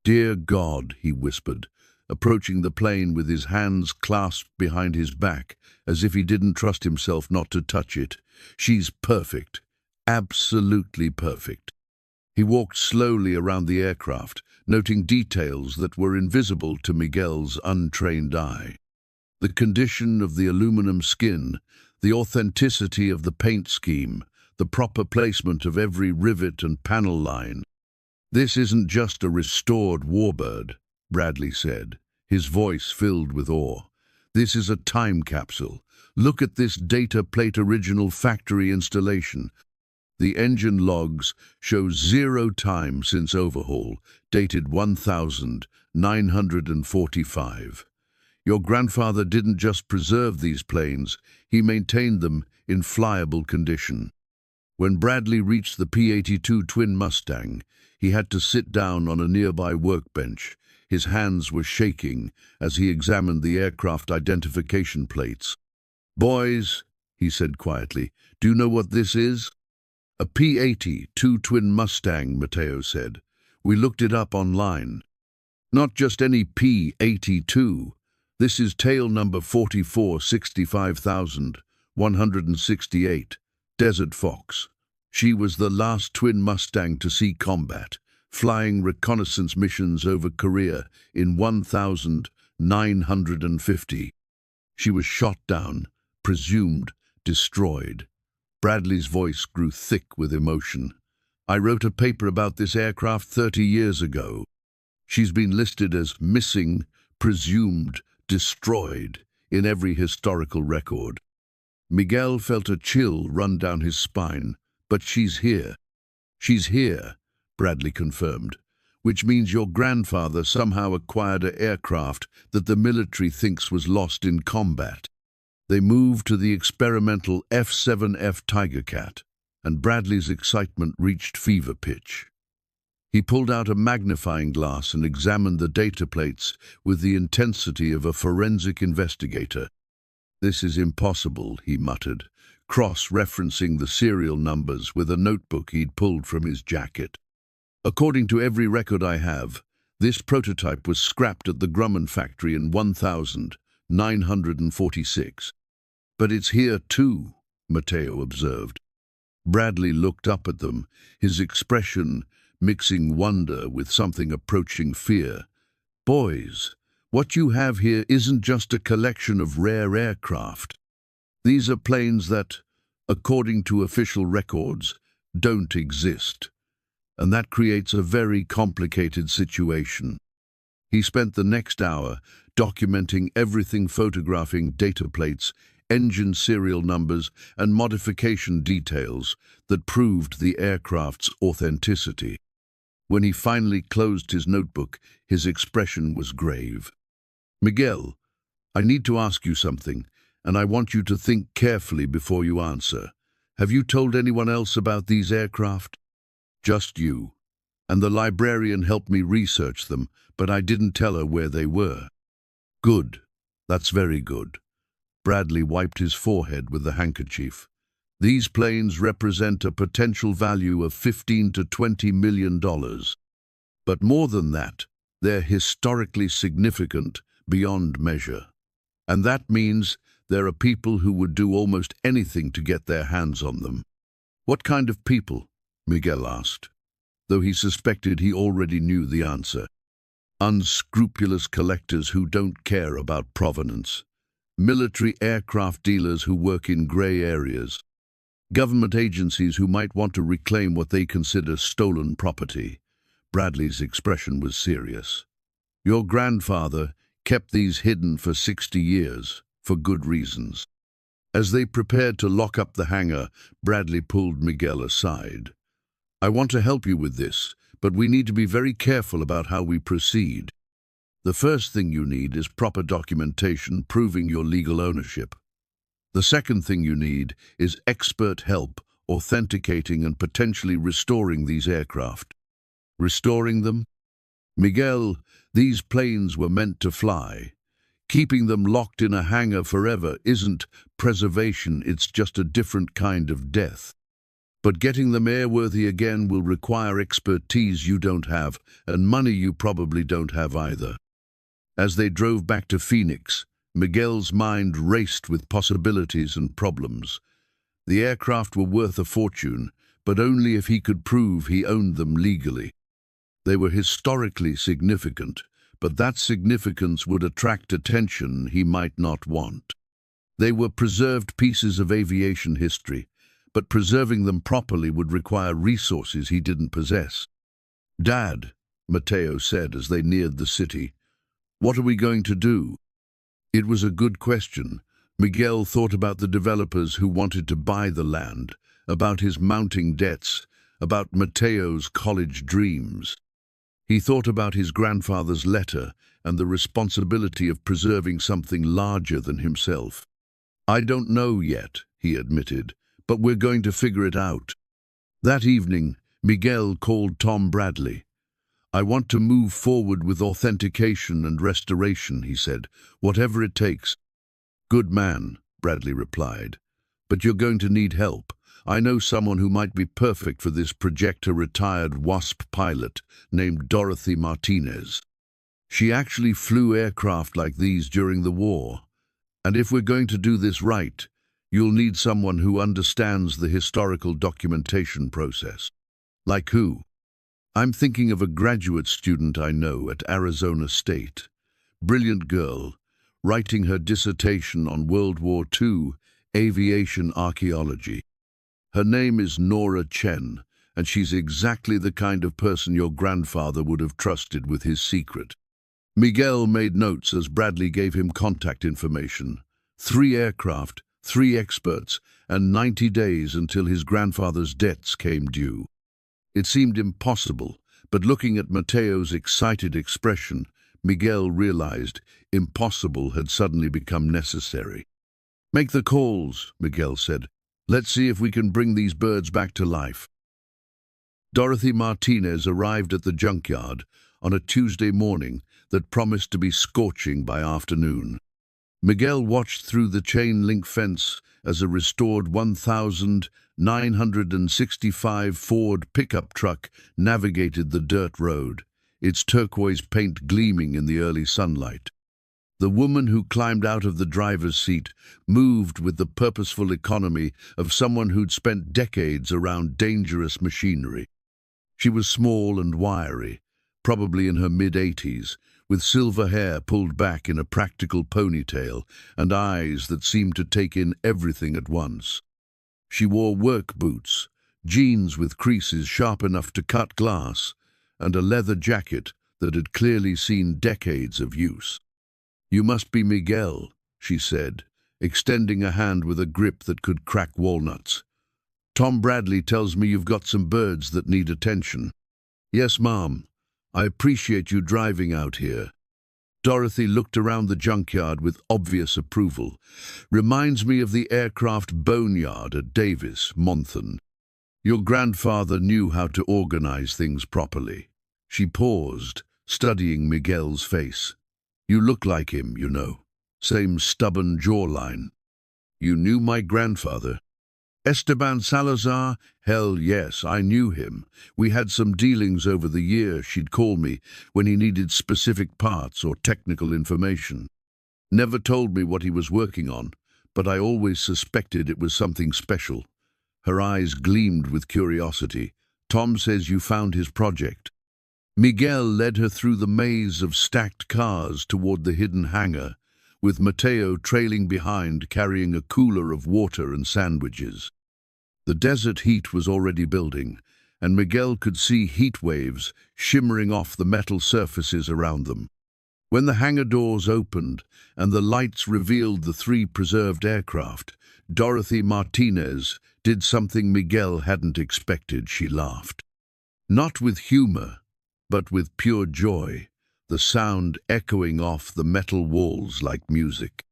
"Dear God," he whispered, approaching the plane with his hands clasped behind his back, as if he didn't trust himself not to touch it. "She's perfect, absolutely perfect." He walked slowly around the aircraft, noting details that were invisible to Miguel's untrained eye. The condition of the aluminum skin, the authenticity of the paint scheme, the proper placement of every rivet and panel line. "This isn't just a restored Warbird," Bradley said, his voice filled with awe. "This is a time capsule. Look at this data plate original factory installation. The engine logs show 0 time since overhaul, dated 1945. Your grandfather didn't just preserve these planes, he maintained them in flyable condition." When Bradley reached the P-82 twin Mustang, he had to sit down on a nearby workbench. His hands were shaking as he examined the aircraft identification plates. "Boys," he said quietly, "do you know what this is?" "A P-82 twin Mustang," Mateo said. "We looked it up online. Not just any P-82. This is tail number 44,65,168, Desert Fox. She was the last twin Mustang to see combat, flying reconnaissance missions over Korea in 1950. She was shot down, presumed destroyed." Bradley's voice grew thick with emotion. "I wrote a paper about this aircraft 30 years ago. She's been listed as missing, presumed, destroyed in every historical record." Miguel felt a chill run down his spine. "But she's here." "She's here," Bradley confirmed, "which means your grandfather somehow acquired an aircraft that the military thinks was lost in combat." They moved to the experimental F-7F Tigercat, and Bradley's excitement reached fever pitch. He pulled out a magnifying glass and examined the data plates with the intensity of a forensic investigator. "This is impossible," he muttered, cross-referencing the serial numbers with a notebook he'd pulled from his jacket. "According to every record I have, this prototype was scrapped at the Grumman factory in 1946. "But it's here too," Mateo observed. Bradley looked up at them, his expression mixing wonder with something approaching fear. "Boys, what you have here isn't just a collection of rare aircraft. These are planes that, according to official records, don't exist. And that creates a very complicated situation." He spent the next hour documenting everything, photographing data plates, engine serial numbers, and modification details that proved the aircraft's authenticity. When he finally closed his notebook, his expression was grave. "Miguel, I need to ask you something, and I want you to think carefully before you answer. Have you told anyone else about these aircraft?" "Just you. And the librarian helped me research them, but I didn't tell her where they were." "Good. That's very good." Bradley wiped his forehead with the handkerchief. "These planes represent a potential value of $15 to $20 million. But more than that, they're historically significant beyond measure. And that means there are people who would do almost anything to get their hands on them. What kind of people? Miguel asked, though he suspected he already knew the answer. Unscrupulous collectors who don't care about provenance. Military aircraft dealers who work in grey areas. Government agencies who might want to reclaim what they consider stolen property. Bradley's expression was serious. Your grandfather kept these hidden for 60 years, for good reasons. As they prepared to lock up the hangar, Bradley pulled Miguel aside. I want to help you with this, but we need to be very careful about how we proceed. The first thing you need is proper documentation proving your legal ownership. The second thing you need is expert help authenticating and potentially restoring these aircraft. Restoring them? Miguel, these planes were meant to fly. Keeping them locked in a hangar forever isn't preservation, it's just a different kind of death. But getting them airworthy again will require expertise you don't have, and money you probably don't have either. As they drove back to Phoenix, Miguel's mind raced with possibilities and problems. The aircraft were worth a fortune, but only if he could prove he owned them legally. They were historically significant, but that significance would attract attention he might not want. They were preserved pieces of aviation history, but preserving them properly would require resources he didn't possess. Dad, Mateo said as they neared the city, what are we going to do? It was a good question. Miguel thought about the developers who wanted to buy the land, about his mounting debts, about Mateo's college dreams. He thought about his grandfather's letter and the responsibility of preserving something larger than himself. I don't know yet, he admitted, but we're going to figure it out. That evening, Miguel called Tom Bradley. I want to move forward with authentication and restoration, he said, whatever it takes. Good man, Bradley replied, but you're going to need help. I know someone who might be perfect for this projector-retired WASP pilot named Dorothy Martinez. She actually flew aircraft like these during the war. And if we're going to do this right, you'll need someone who understands the historical documentation process. Like who? I'm thinking of a graduate student I know at Arizona State. Brilliant girl, writing her dissertation on World War II aviation archaeology. Her name is Nora Chen, and she's exactly the kind of person your grandfather would have trusted with his secret. Miguel made notes as Bradley gave him contact information. 3 aircraft, 3 experts, and 90 days until his grandfather's debts came due. It seemed impossible, but looking at Mateo's excited expression, Miguel realized impossible had suddenly become necessary. Make the calls, Miguel said. Let's see if we can bring these birds back to life. Dorothy Martinez arrived at the junkyard on a Tuesday morning that promised to be scorching by afternoon. Miguel watched through the chain-link fence as a restored 1965 Ford pickup truck navigated the dirt road, its turquoise paint gleaming in the early sunlight. The woman who climbed out of the driver's seat moved with the purposeful economy of someone who'd spent decades around dangerous machinery. She was small and wiry, probably in her mid-80s, with silver hair pulled back in a practical ponytail and eyes that seemed to take in everything at once. She wore work boots, jeans with creases sharp enough to cut glass, and a leather jacket that had clearly seen decades of use. You must be Miguel, she said, extending a hand with a grip that could crack walnuts. Tom Bradley tells me you've got some birds that need attention. Yes, Mom. I appreciate you driving out here. Dorothy looked around the junkyard with obvious approval. Reminds me of the aircraft boneyard at Davis, Monthon. Your grandfather knew how to organize things properly. She paused, studying Miguel's face. You look like him, you know. Same stubborn jawline. You knew my grandfather? Esteban Salazar? Hell yes, I knew him. We had some dealings over the year, she'd call me when he needed specific parts or technical information. Never told me what he was working on, but I always suspected it was something special. Her eyes gleamed with curiosity. Tom says you found his project. Miguel led her through the maze of stacked cars toward the hidden hangar, with Mateo trailing behind carrying a cooler of water and sandwiches. The desert heat was already building, and Miguel could see heat waves shimmering off the metal surfaces around them. When the hangar doors opened and the lights revealed the three preserved aircraft, Dorothy Martinez did something Miguel hadn't expected. She laughed. Not with humor, but with pure joy, the sound echoing off the metal walls like music.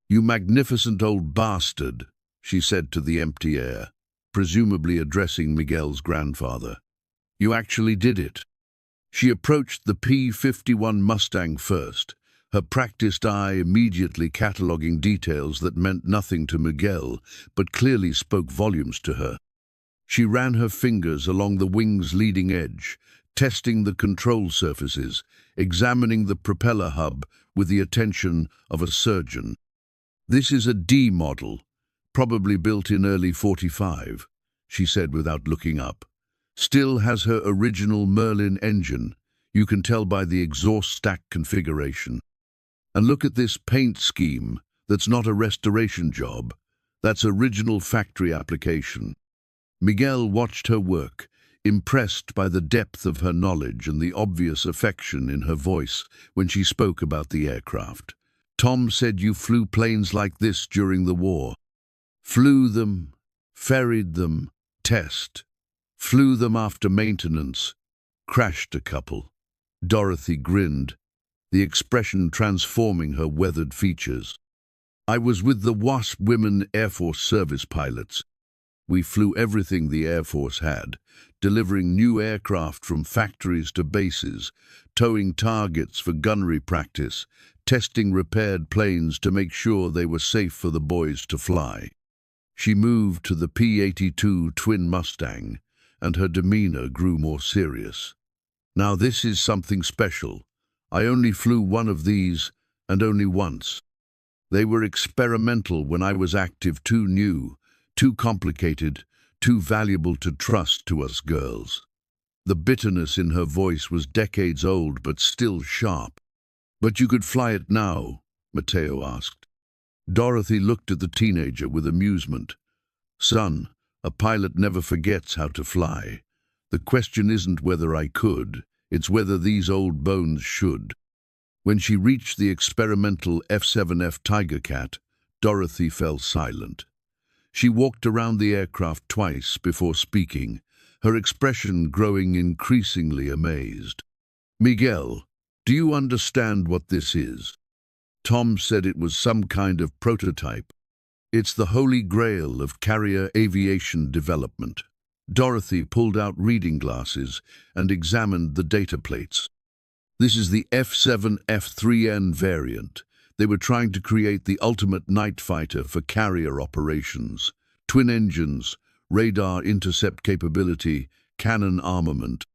"You magnificent old bastard," she said to the empty air, presumably addressing Miguel's grandfather. "You actually did it." She approached the P-51 Mustang first, her practiced eye immediately cataloging details that meant nothing to Miguel, but clearly spoke volumes to her. She ran her fingers along the wing's leading edge, testing the control surfaces, examining the propeller hub with the attention of a surgeon. "This is a D model, probably built in early '45, she said without looking up. "Still has her original Merlin engine. You can tell by the exhaust stack configuration. And look at this paint scheme. That's not a restoration job. That's original factory application." Miguel watched her work, impressed by the depth of her knowledge and the obvious affection in her voice when she spoke about the aircraft. "Tom said you flew planes like this during the war." "Flew them, ferried them, test. Flew them after maintenance. Crashed a couple." Dorothy grinned, the expression transforming her weathered features. "I was with the WASP Women Air Force Service pilots. We flew everything the Air Force had, delivering new aircraft from factories to bases, towing targets for gunnery practice, testing repaired planes to make sure they were safe for the boys to fly." She moved to the P-82 twin Mustang, and her demeanor grew more serious. "Now this is something special. I only flew one of these, and only once. They were experimental when I was active, too new, too complicated, too valuable to trust to us girls." The bitterness in her voice was decades old but still sharp. "But you could fly it now?" Mateo asked. Dorothy looked at the teenager with amusement. "Son, a pilot never forgets how to fly. The question isn't whether I could, it's whether these old bones should." When she reached the experimental F-7F Tiger Cat, Dorothy fell silent. She walked around the aircraft twice before speaking, her expression growing increasingly amazed. "Miguel, do you understand what this is?" Tom said it was some kind of prototype. "It's the holy grail of carrier aviation development." Dorothy pulled out reading glasses and examined the data plates. "This is the F-7F-3N variant. They were trying to create the ultimate night fighter for carrier operations. Twin engines, radar intercept capability, cannon armament.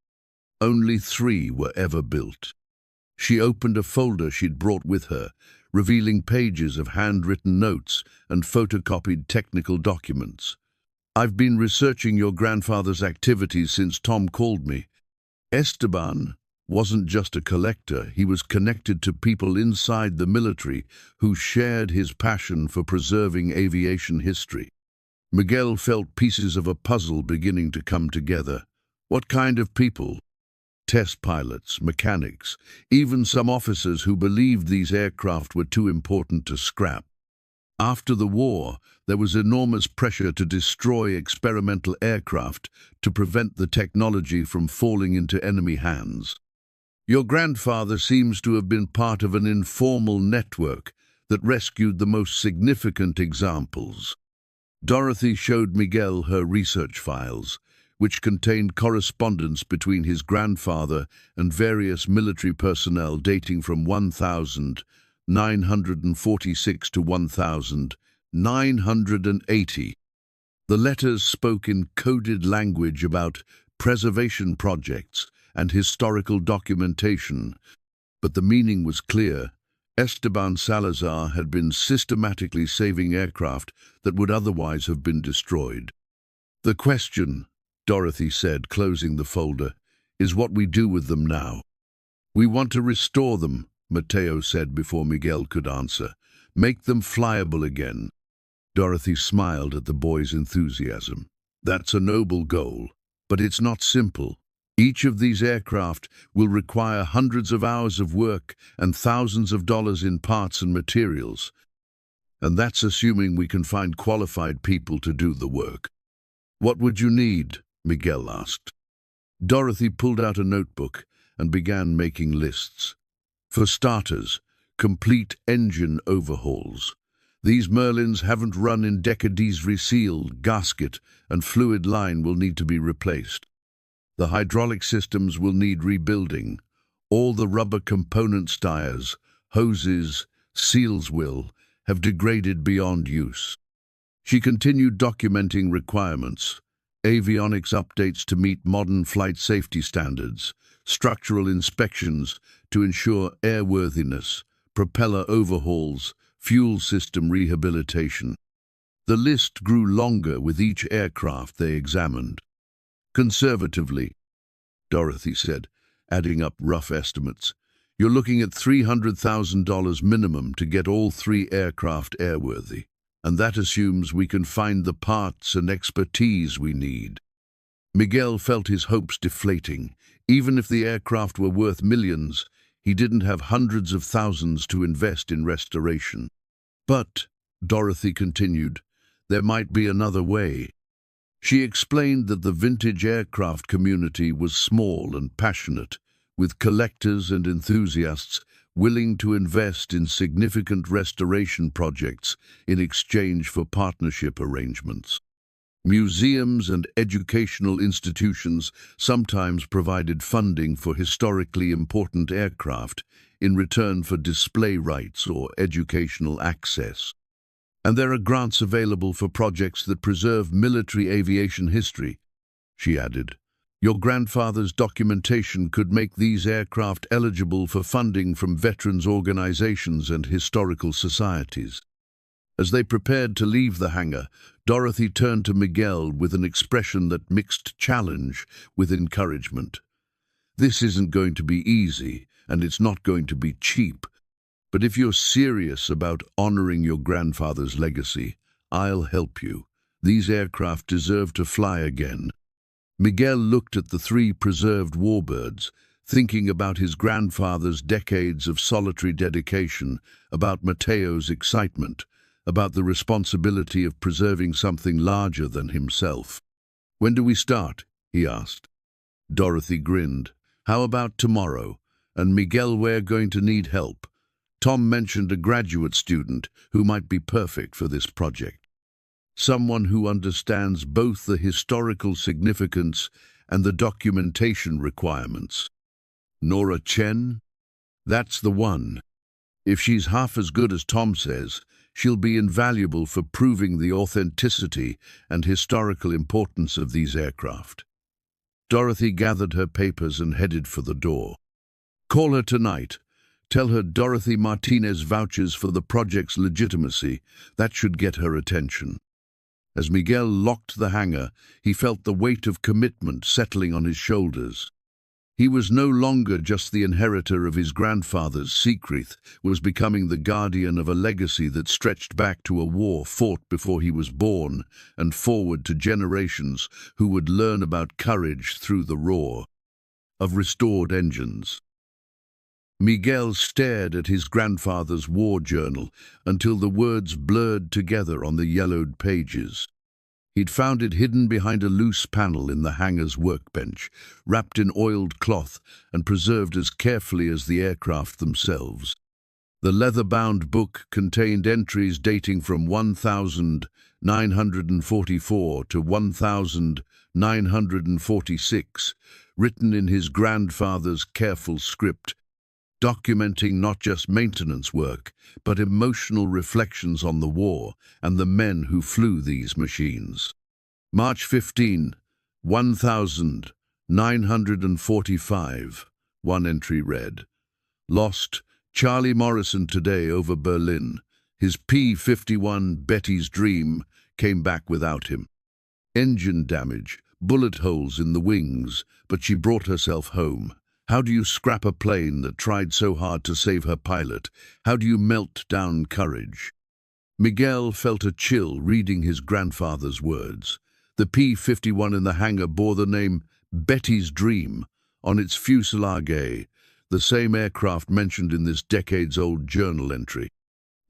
Only 3 were ever built." She opened a folder she'd brought with her, revealing pages of handwritten notes and photocopied technical documents. "I've been researching your grandfather's activities since Tom called me. Esteban wasn't just a collector, he was connected to people inside the military who shared his passion for preserving aviation history." Miguel felt pieces of a puzzle beginning to come together. "What kind of people?" "Test pilots, mechanics, even some officers who believed these aircraft were too important to scrap. After the war, there was enormous pressure to destroy experimental aircraft to prevent the technology from falling into enemy hands. Your grandfather seems to have been part of an informal network that rescued the most significant examples." Dorothy showed Miguel her research files, which contained correspondence between his grandfather and various military personnel dating from 1946 to 1980. The letters spoke in coded language about preservation projects and historical documentation, but the meaning was clear. Esteban Salazar had been systematically saving aircraft that would otherwise have been destroyed. "The question," Dorothy said, closing the folder, "is what we do with them now." "We want to restore them," Mateo said before Miguel could answer. "Make them flyable again." Dorothy smiled at the boy's enthusiasm. "That's a noble goal, but it's not simple. Each of these aircraft will require hundreds of hours of work and thousands of dollars in parts and materials. And that's assuming we can find qualified people to do the work." "What would you need?" Miguel asked. Dorothy pulled out a notebook and began making lists. "For starters, complete engine overhauls. These Merlins haven't run in decades. Reseal, gasket, and fluid line will need to be replaced. The hydraulic systems will need rebuilding. All the rubber components, tires, hoses, seals will have degraded beyond use." She continued documenting requirements: avionics updates to meet modern flight safety standards, structural inspections to ensure airworthiness, propeller overhauls, fuel system rehabilitation. The list grew longer with each aircraft they examined. "Conservatively," Dorothy said, adding up rough estimates, "you're looking at $300,000 minimum to get all 3 aircraft airworthy. And that assumes we can find the parts and expertise we need." Miguel felt his hopes deflating. Even if the aircraft were worth millions, he didn't have hundreds of thousands to invest in restoration. "But," Dorothy continued, "there might be another way." She explained that the vintage aircraft community was small and passionate, with collectors and enthusiasts willing to invest in significant restoration projects in exchange for partnership arrangements. Museums and educational institutions sometimes provided funding for historically important aircraft in return for display rights or educational access. "And there are grants available for projects that preserve military aviation history," she added. "Your grandfather's documentation could make these aircraft eligible for funding from veterans organizations and historical societies." As they prepared to leave the hangar, Dorothy turned to Miguel with an expression that mixed challenge with encouragement. "This isn't going to be easy, and it's not going to be cheap. But if you're serious about honoring your grandfather's legacy, I'll help you. These aircraft deserve to fly again." Miguel looked at the 3 preserved warbirds, thinking about his grandfather's decades of solitary dedication, about Mateo's excitement, about the responsibility of preserving something larger than himself. "When do we start?" he asked. Dorothy grinned. "How about tomorrow? And Miguel, we're going to need help. Tom mentioned a graduate student who might be perfect for this project. Someone who understands both the historical significance and the documentation requirements." "Nora Chen? That's the one. If she's half as good as Tom says, she'll be invaluable for proving the authenticity and historical importance of these aircraft." Dorothy gathered her papers and headed for the door. "Call her tonight. Tell her Dorothy Martinez vouches for the project's legitimacy. That should get her attention." As Miguel locked the hangar, he felt the weight of commitment settling on his shoulders. He was no longer just the inheritor of his grandfather's secret, was becoming the guardian of a legacy that stretched back to a war fought before he was born and forward to generations who would learn about courage through the roar of restored engines. Miguel stared at his grandfather's war journal until the words blurred together on the yellowed pages. He'd found it hidden behind a loose panel in the hangar's workbench, wrapped in oiled cloth and preserved as carefully as the aircraft themselves. The leather-bound book contained entries dating from 1944 to 1946, written in his grandfather's careful script, documenting not just maintenance work, but emotional reflections on the war and the men who flew these machines. March 15, 1945. One entry read, "Lost Charlie Morrison today over Berlin. His P-51 Betty's Dream came back without him. Engine damage, bullet holes in the wings, but she brought herself home. How do you scrap a plane that tried so hard to save her pilot? How do you melt down courage?" Miguel felt a chill reading his grandfather's words. The P-51 in the hangar bore the name Betty's Dream on its fuselage, the same aircraft mentioned in this decades-old journal entry.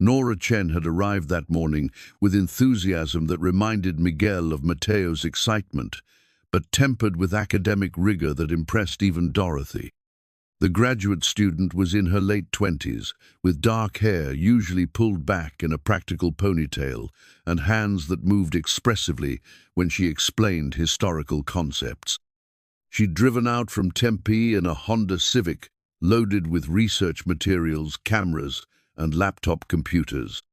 Nora Chen had arrived that morning with enthusiasm that reminded Miguel of Mateo's excitement, but tempered with academic rigor that impressed even Dorothy. The graduate student was in her late 20s, with dark hair usually pulled back in a practical ponytail and hands that moved expressively when she explained historical concepts. She'd driven out from Tempe in a Honda Civic, loaded with research materials, cameras, and laptop computers.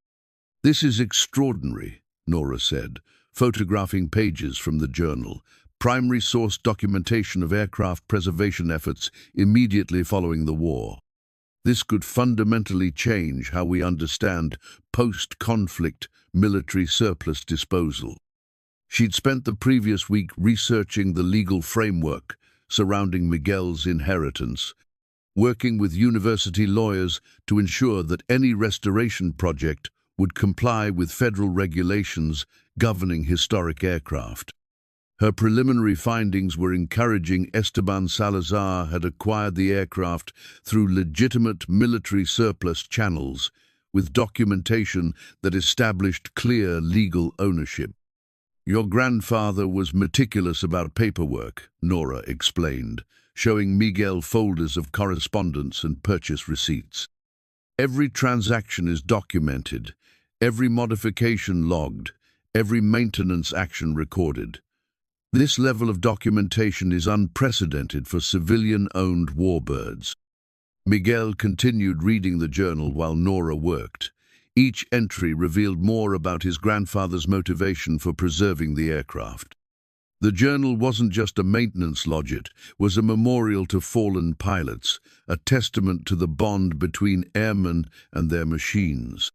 "This is extraordinary," Nora said, photographing pages from the journal, primary source documentation of aircraft preservation efforts immediately following the war. "This could fundamentally change how we understand post-conflict military surplus disposal." She'd spent the previous week researching the legal framework surrounding Miguel's inheritance, working with university lawyers to ensure that any restoration project would comply with federal regulations governing historic aircraft. Her preliminary findings were encouraging. Esteban Salazar had acquired the aircraft through legitimate military surplus channels, with documentation that established clear legal ownership. "Your grandfather was meticulous about paperwork," Nora explained, showing Miguel folders of correspondence and purchase receipts. "Every transaction is documented, every modification logged, every maintenance action recorded. This level of documentation is unprecedented for civilian-owned warbirds." Miguel continued reading the journal while Nora worked. Each entry revealed more about his grandfather's motivation for preserving the aircraft. The journal wasn't just a maintenance log, it was a memorial to fallen pilots, a testament to the bond between airmen and their machines.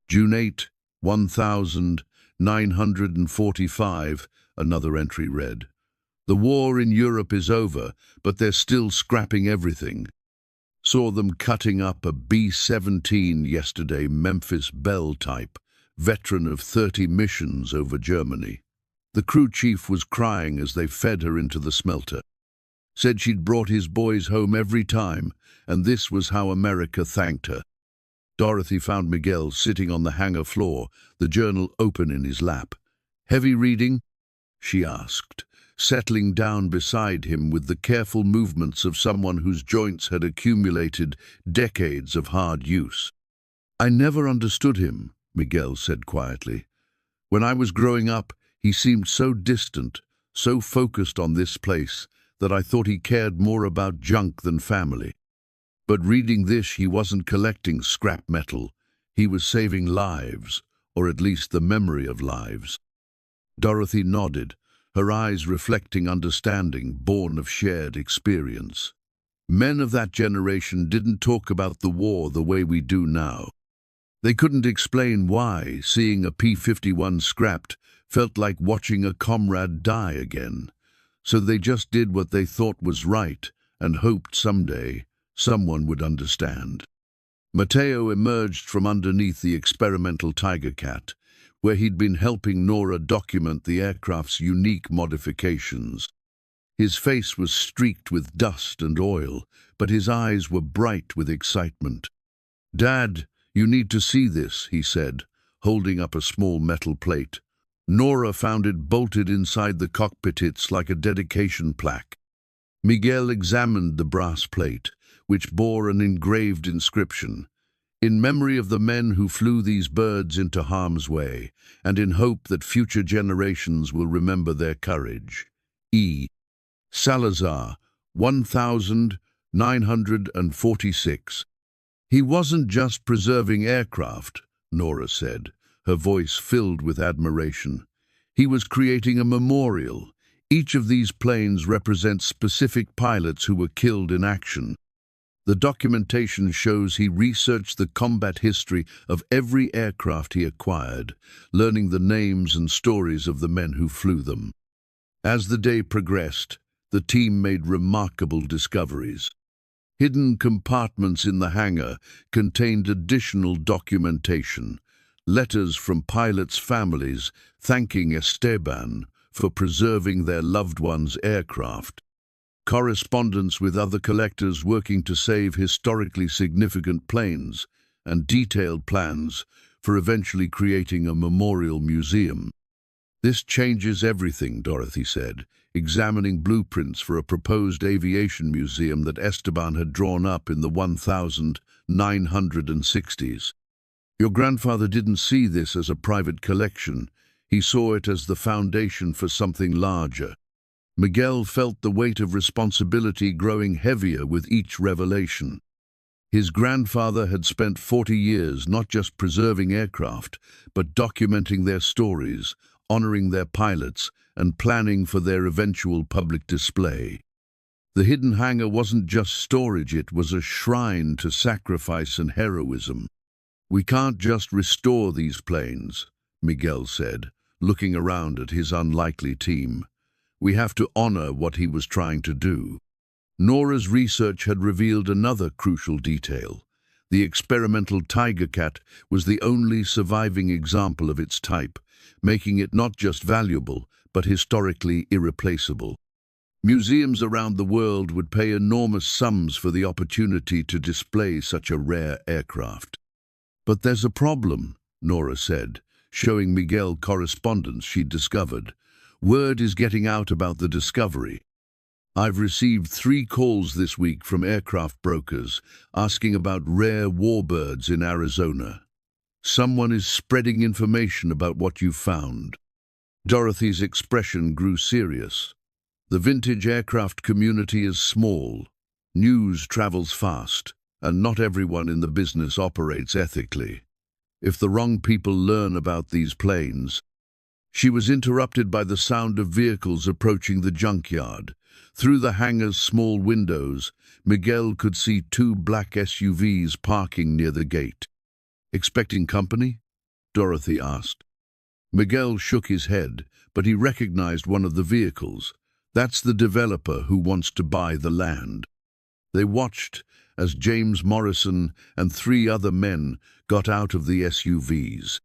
June 8, 1945, another entry read, "The war in Europe is over, but they're still scrapping everything. Saw them cutting up a B-17 yesterday, Memphis Belle type, veteran of 30 missions over Germany. The crew chief was crying as they fed her into the smelter. Said she'd brought his boys home every time, and this was how America thanked her." Dorothy found Miguel sitting on the hangar floor, the journal open in his lap. "Heavy reading?" she asked, settling down beside him with the careful movements of someone whose joints had accumulated decades of hard use. "I never understood him," Miguel said quietly. "When I was growing up, he seemed so distant, so focused on this place, that I thought he cared more about junk than family. But reading this, he wasn't collecting scrap metal. He was saving lives, or at least the memory of lives." Dorothy nodded, her eyes reflecting understanding born of shared experience. Men of that generation didn't talk about the war the way we do now. They couldn't explain why seeing a P-51 scrapped felt like watching a comrade die again. So they just did what they thought was right and hoped someday someone would understand. Mateo emerged from underneath the experimental Tiger Cat, where he'd been helping Nora document the aircraft's unique modifications. His face was streaked with dust and oil, but his eyes were bright with excitement. "Dad, you need to see this," he said, holding up a small metal plate. Nora found it bolted inside the cockpit. It's like a dedication plaque. Miguel examined the brass plate, which bore an engraved inscription: "In memory of the men who flew these birds into harm's way, and in hope that future generations will remember their courage. E. Salazar, 1946. "He wasn't just preserving aircraft," Nora said, her voice filled with admiration. He was creating a memorial. Each of these planes represents specific pilots who were killed in action. The documentation shows he researched the combat history of every aircraft he acquired, learning the names and stories of the men who flew them. As the day progressed, the team made remarkable discoveries. Hidden compartments in the hangar contained additional documentation, letters from pilots' families thanking Esteban for preserving their loved ones' aircraft, correspondence with other collectors working to save historically significant planes, and detailed plans for eventually creating a memorial museum. "This changes everything," Dorothy said, examining blueprints for a proposed aviation museum that Esteban had drawn up in the 1960s. "Your grandfather didn't see this as a private collection. He saw it as the foundation for something larger." Miguel felt the weight of responsibility growing heavier with each revelation. His grandfather had spent 40 years not just preserving aircraft, but documenting their stories, honoring their pilots, and planning for their eventual public display. The hidden hangar wasn't just storage, it was a shrine to sacrifice and heroism. "We can't just restore these planes," Miguel said, looking around at his unlikely team. "We have to honor what he was trying to do." Nora's research had revealed another crucial detail. The experimental Tiger Cat was the only surviving example of its type, making it not just valuable, but historically irreplaceable. Museums around the world would pay enormous sums for the opportunity to display such a rare aircraft. "But there's a problem," Nora said, showing Miguel correspondence she'd discovered. "Word is getting out about the discovery. I've received 3 calls this week from aircraft brokers asking about rare warbirds in Arizona. Someone is spreading information about what you've found." Dorothy's expression grew serious. "The vintage aircraft community is small. News travels fast, and not everyone in the business operates ethically. If the wrong people learn about these planes..." She was interrupted by the sound of vehicles approaching the junkyard. Through the hangar's small windows, Miguel could see 2 black SUVs parking near the gate. "Expecting company?" Dorothy asked. Miguel shook his head, but he recognized one of the vehicles. "That's the developer who wants to buy the land." They watched as James Morrison and 3 other men got out of the SUVs.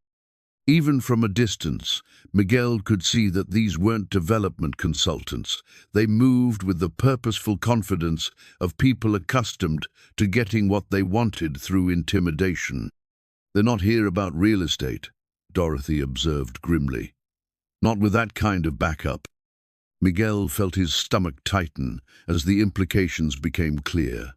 Even from a distance, Miguel could see that these weren't development consultants. They moved with the purposeful confidence of people accustomed to getting what they wanted through intimidation. "They're not here about real estate," Dorothy observed grimly. "Not with that kind of backup." Miguel felt his stomach tighten as the implications became clear.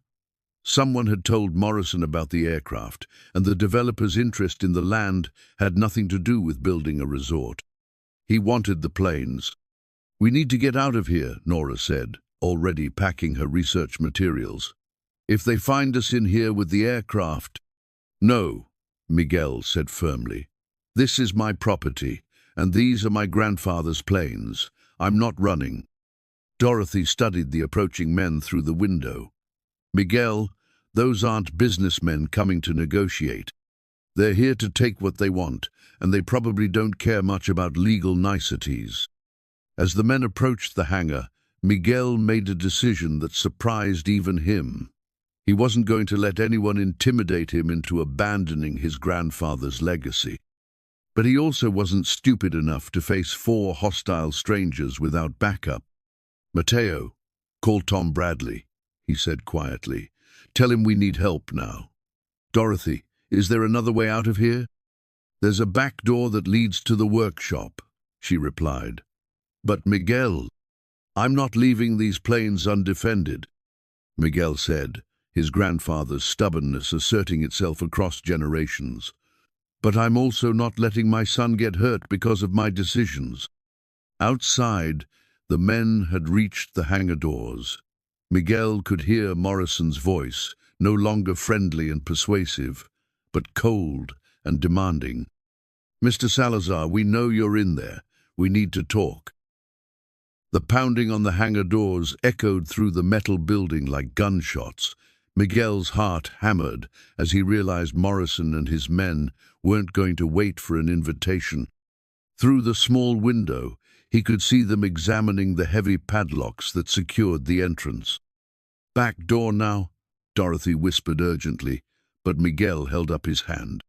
Someone had told Morrison about the aircraft, and the developer's interest in the land had nothing to do with building a resort. He wanted the planes. "We need to get out of here," Nora said, already packing her research materials. "If they find us in here with the aircraft..." "No," Miguel said firmly. "This is my property, and these are my grandfather's planes. I'm not running." Dorothy studied the approaching men through the window. "Miguel, those aren't businessmen coming to negotiate. They're here to take what they want, and they probably don't care much about legal niceties." As the men approached the hangar, Miguel made a decision that surprised even him. He wasn't going to let anyone intimidate him into abandoning his grandfather's legacy. But he also wasn't stupid enough to face 4 hostile strangers without backup. "Mateo, call Tom Bradley," he said quietly. "Tell him we need help now." "Dorothy, is there another way out of here?" "There's a back door that leads to the workshop," she replied. "But Miguel, I'm not leaving these planes undefended," Miguel said, his grandfather's stubbornness asserting itself across generations. "But I'm also not letting my son get hurt because of my decisions." Outside, the men had reached the hangar doors. Miguel could hear Morrison's voice, no longer friendly and persuasive, but cold and demanding. "Mr. Salazar, we know you're in there. We need to talk." The pounding on the hangar doors echoed through the metal building like gunshots. Miguel's heart hammered as he realized Morrison and his men weren't going to wait for an invitation. Through the small window, he could see them examining the heavy padlocks that secured the entrance. "Back door now," Dorothy whispered urgently, but Miguel held up his hand.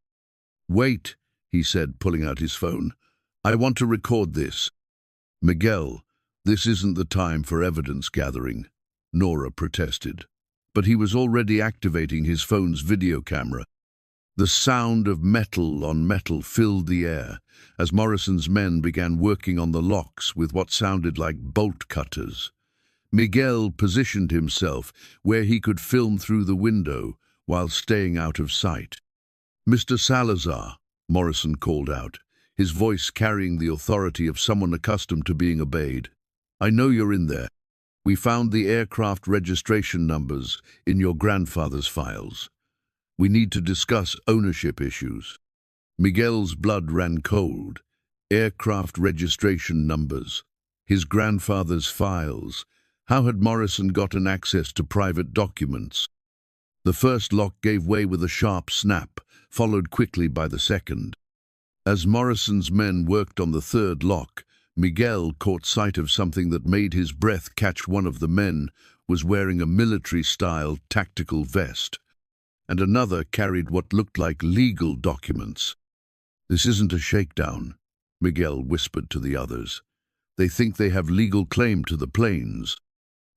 "Wait," he said, pulling out his phone. "I want to record this." "Miguel, this isn't the time for evidence gathering," Nora protested. But he was already activating his phone's video camera. The sound of metal on metal filled the air as Morrison's men began working on the locks with what sounded like bolt cutters. Miguel positioned himself where he could film through the window while staying out of sight. "Mr. Salazar," Morrison called out, his voice carrying the authority of someone accustomed to being obeyed. "I know you're in there. We found the aircraft registration numbers in your grandfather's files. We need to discuss ownership issues." Miguel's blood ran cold. Aircraft registration numbers. His grandfather's files. How had Morrison gotten access to private documents? The first lock gave way with a sharp snap, followed quickly by the second. As Morrison's men worked on the third lock, Miguel caught sight of something that made his breath catch. One of the men was wearing a military-style tactical vest, and another carried what looked like legal documents. "This isn't a shakedown," Miguel whispered to the others. "They think they have legal claim to the planes."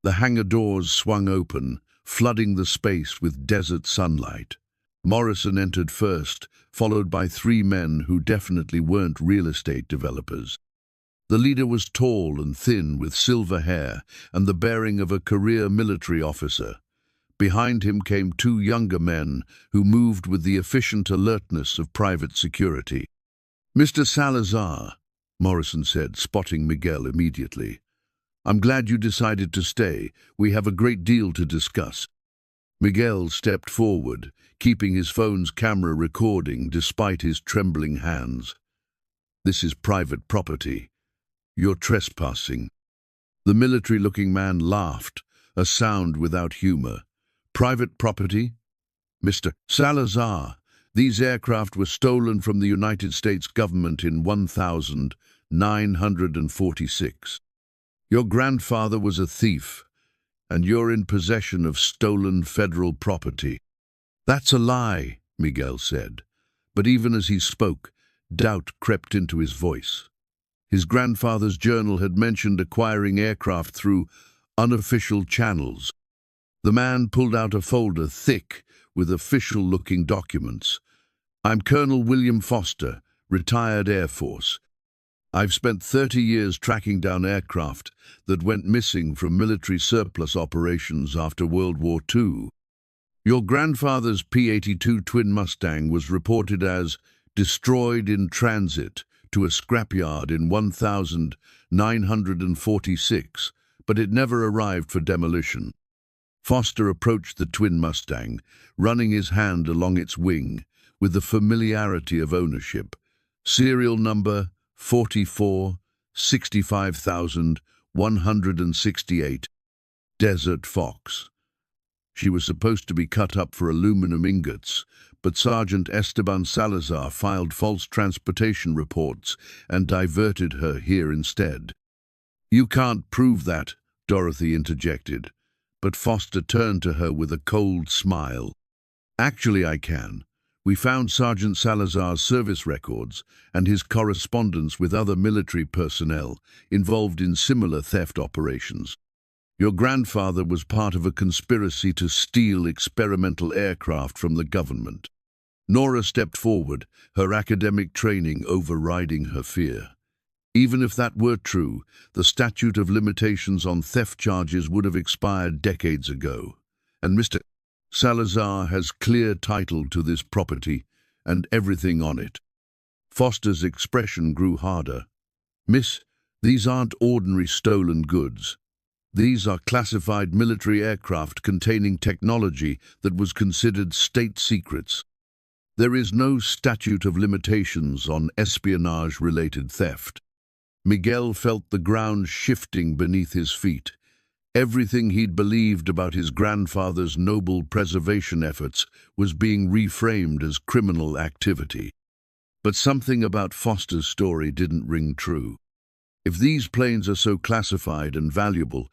The hangar doors swung open, flooding the space with desert sunlight. Morrison entered first, followed by three men who definitely weren't real estate developers. The leader was tall and thin with silver hair and the bearing of a career military officer. Behind him came two younger men who moved with the efficient alertness of private security. "Mr. Salazar," Morrison said, spotting Miguel immediately. "I'm glad you decided to stay. We have a great deal to discuss." Miguel stepped forward, keeping his phone's camera recording despite his trembling hands. "This is private property. You're trespassing." The military-looking man laughed, a sound without humor. "Private property? Mr. Salazar, these aircraft were stolen from the United States government in 1946. Your grandfather was a thief, and you're in possession of stolen federal property." "That's a lie," Miguel said, but even as he spoke, doubt crept into his voice. His grandfather's journal had mentioned acquiring aircraft through unofficial channels. The man pulled out a folder thick with official-looking documents. "I'm Colonel William Foster, retired Air Force. I've spent 30 years tracking down aircraft that went missing from military surplus operations after World War II. Your grandfather's P-82 twin Mustang was reported as destroyed in transit to a scrapyard in 1946, but it never arrived for demolition." Foster approached the twin Mustang, running his hand along its wing with the familiarity of ownership. "Serial number 44,65,168. Desert Fox." She was supposed to be cut up for aluminum ingots, but Sergeant Esteban Salazar filed false transportation reports and diverted her here instead. "You can't prove that," Dorothy interjected, but Foster turned to her with a cold smile. "Actually, I can. We found Sergeant Salazar's service records and his correspondence with other military personnel involved in similar theft operations. Your grandfather was part of a conspiracy to steal experimental aircraft from the government." Nora stepped forward, her academic training overriding her fear. Even if that were true, the statute of limitations on theft charges would have expired decades ago. And Mr. Salazar has clear title to this property and everything on it. Foster's expression grew harder. "Miss, these aren't ordinary stolen goods. These are classified military aircraft containing technology that was considered state secrets. There is no statute of limitations on espionage-related theft." Miguel felt the ground shifting beneath his feet. Everything he'd believed about his grandfather's noble preservation efforts was being reframed as criminal activity. But something about Foster's story didn't ring true. If these planes are so classified and valuable,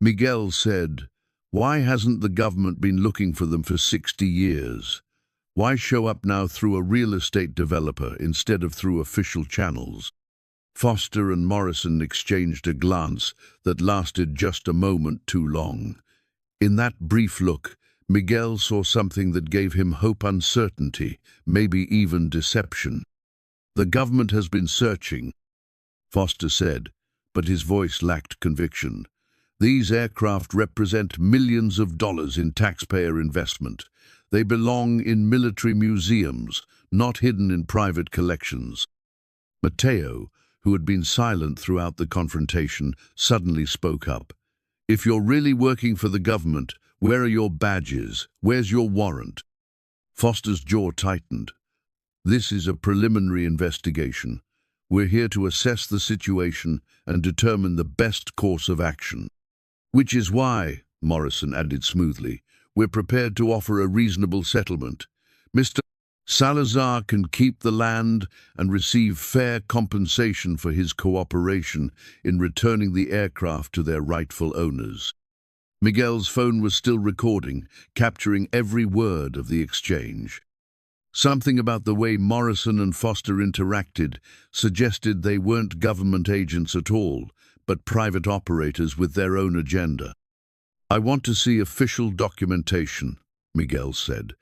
Miguel said, why hasn't the government been looking for them for 60 years? Why show up now through a real estate developer instead of through official channels? Foster and Morrison exchanged a glance that lasted just a moment too long. In that brief look, Miguel saw something that gave him hope, uncertainty, maybe even deception. The government has been searching, Foster said, but his voice lacked conviction. These aircraft represent millions of dollars in taxpayer investment. They belong in military museums, not hidden in private collections. Mateo, who had been silent throughout the confrontation, suddenly spoke up. If you're really working for the government, where are your badges? Where's your warrant? Foster's jaw tightened. This is a preliminary investigation. We're here to assess the situation and determine the best course of action. Which is why, Morrison added smoothly, we're prepared to offer a reasonable settlement. Mr. Salazar can keep the land and receive fair compensation for his cooperation in returning the aircraft to their rightful owners. Miguel's phone was still recording, capturing every word of the exchange. Something about the way Morrison and Foster interacted suggested they weren't government agents at all, but private operators with their own agenda. I want to see official documentation, Miguel said.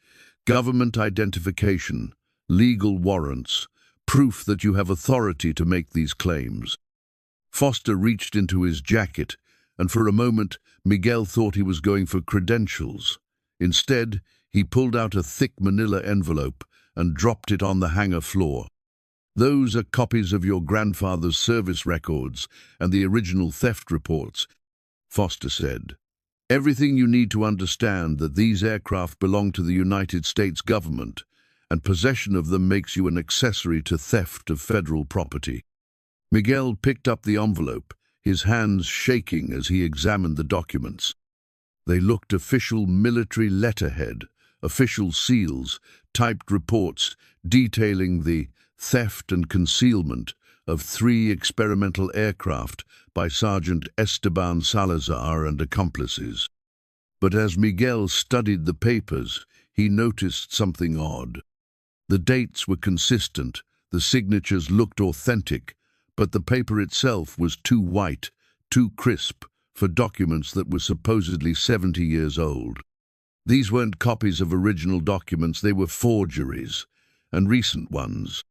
Government identification, legal warrants, proof that you have authority to make these claims. Foster reached into his jacket, and for a moment Miguel thought he was going for credentials. Instead, he pulled out a thick manila envelope and dropped it on the hangar floor. Those are copies of your grandfather's service records and the original theft reports, Foster said. Everything you need to understand that these aircraft belong to the United States government, and possession of them makes you an accessory to theft of federal property. Miguel picked up the envelope, his hands shaking as he examined the documents. They looked official military letterhead, official seals, typed reports detailing the theft and concealment of 3 experimental aircraft by Sergeant Esteban Salazar and accomplices. But as Miguel studied the papers, he noticed something odd. The dates were consistent, the signatures looked authentic, but the paper itself was too white, too crisp, for documents that were supposedly 70 years old. These weren't copies of original documents, they were forgeries, and recent ones.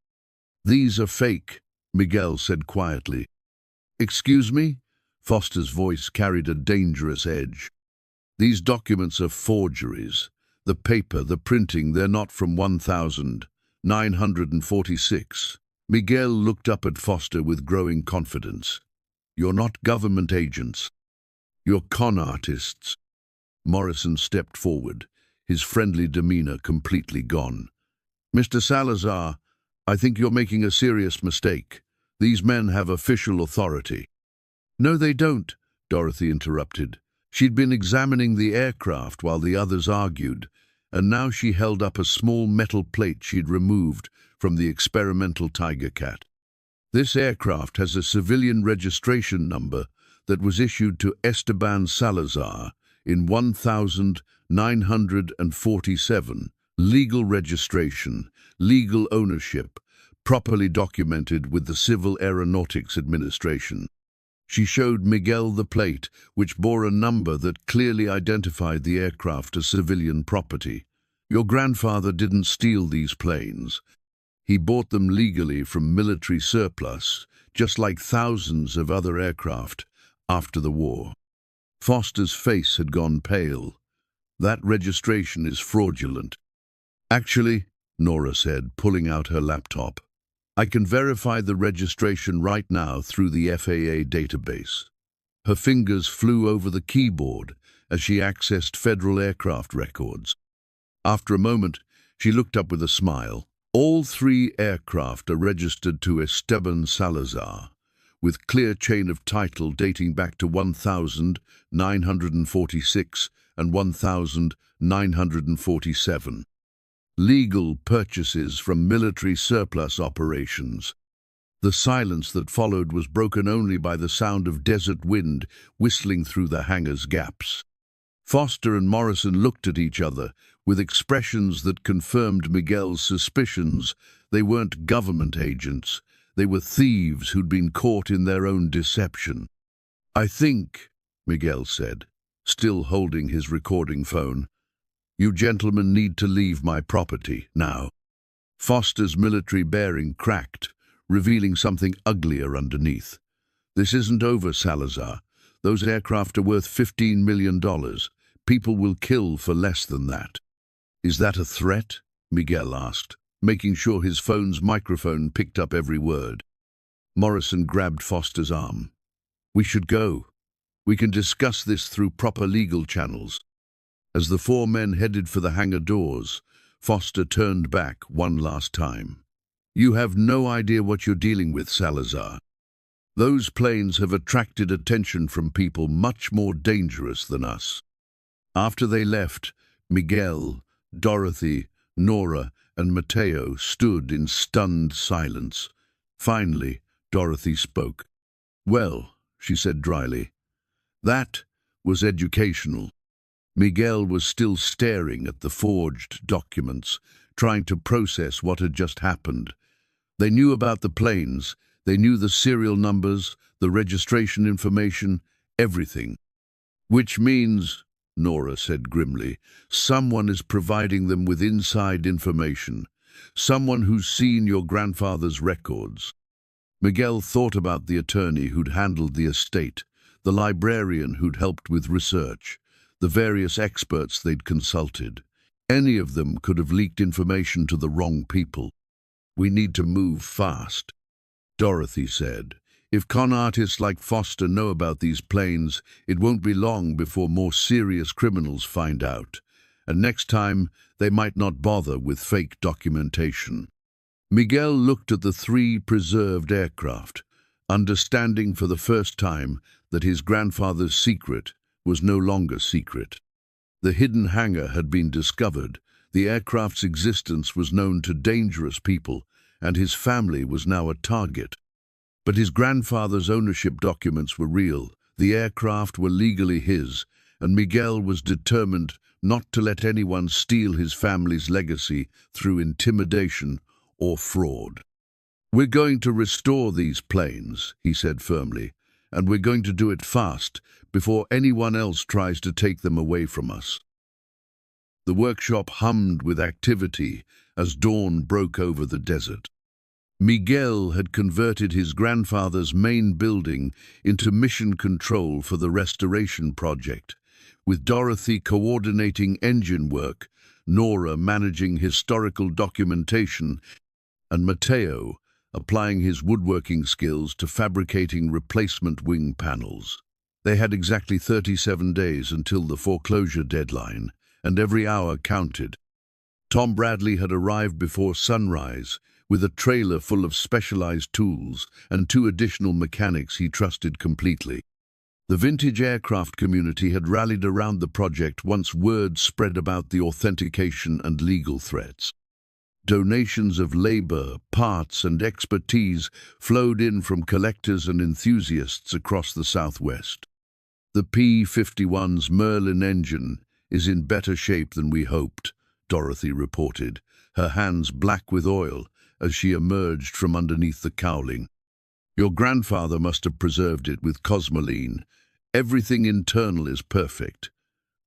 These are fake, Miguel said quietly. Excuse me? Foster's voice carried a dangerous edge. These documents are forgeries. The paper, the printing, they're not from 1946. Miguel looked up at Foster with growing confidence. You're not government agents. You're con artists. Morrison stepped forward, his friendly demeanor completely gone. Mr. Salazar, I think you're making a serious mistake. These men have official authority. No, they don't, Dorothy interrupted. She'd been examining the aircraft while the others argued, and now she held up a small metal plate she'd removed from the experimental Tiger Cat. This aircraft has a civilian registration number that was issued to Esteban Salazar in 1947. Legal registration, legal ownership, properly documented with the Civil Aeronautics Administration. She showed Miguel the plate, which bore a number that clearly identified the aircraft as civilian property. Your grandfather didn't steal these planes. He bought them legally from military surplus, just like thousands of other aircraft after the war. Foster's face had gone pale. That registration is fraudulent. Actually, Nora said, pulling out her laptop, I can verify the registration right now through the FAA database. Her fingers flew over the keyboard as she accessed federal aircraft records. After a moment, she looked up with a smile. All 3 aircraft are registered to Esteban Salazar, with clear chain of title dating back to 1946 and 1947. Legal purchases from military surplus operations. The silence that followed was broken only by the sound of desert wind whistling through the hangar's gaps. Foster and Morrison looked at each other with expressions that confirmed Miguel's suspicions. They weren't government agents. They were thieves who'd been caught in their own deception. "I think," Miguel said, still holding his recording phone, "you gentlemen need to leave my property now." Foster's military bearing cracked, revealing something uglier underneath. "This isn't over, Salazar. Those aircraft are worth $15 million. People will kill for less than that." "Is that a threat?" Miguel asked, making sure his phone's microphone picked up every word. Morrison grabbed Foster's arm. "We should go. We can discuss this through proper legal channels." As the four men headed for the hangar doors, Foster turned back one last time. "You have no idea what you're dealing with, Salazar. Those planes have attracted attention from people much more dangerous than us." After they left, Miguel, Dorothy, Nora, and Mateo stood in stunned silence. Finally, Dorothy spoke. "Well," she said dryly, "that was educational." Miguel was still staring at the forged documents, trying to process what had just happened. They knew about the planes, they knew the serial numbers, the registration information, everything. "Which means," Nora said grimly, "someone is providing them with inside information. Someone who's seen your grandfather's records." Miguel thought about the attorney who'd handled the estate, the librarian who'd helped with research, the various experts they'd consulted. Any of them could have leaked information to the wrong people. "We need to move fast," Dorothy said. "If con artists like Foster know about these planes, it won't be long before more serious criminals find out. And next time, they might not bother with fake documentation." Miguel looked at the three preserved aircraft, understanding for the first time that his grandfather's secret was no longer secret. The hidden hangar had been discovered, the aircraft's existence was known to dangerous people, and his family was now a target. But his grandfather's ownership documents were real, the aircraft were legally his, and Miguel was determined not to let anyone steal his family's legacy through intimidation or fraud. "We're going to restore these planes," he said firmly, "and we're going to do it fast, before anyone else tries to take them away from us." The workshop hummed with activity as dawn broke over the desert. Miguel had converted his grandfather's main building into mission control for the restoration project, with Dorothy coordinating engine work, Nora managing historical documentation, and Mateo applying his woodworking skills to fabricating replacement wing panels. They had exactly 37 days until the foreclosure deadline, and every hour counted. Tom Bradley had arrived before sunrise, with a trailer full of specialized tools and 2 additional mechanics he trusted completely. The vintage aircraft community had rallied around the project once word spread about the authentication and legal threats. Donations of labor, parts, and expertise flowed in from collectors and enthusiasts across the Southwest. "The P-51's Merlin engine is in better shape than we hoped," Dorothy reported, her hands black with oil as she emerged from underneath the cowling. "Your grandfather must have preserved it with cosmoline. Everything internal is perfect.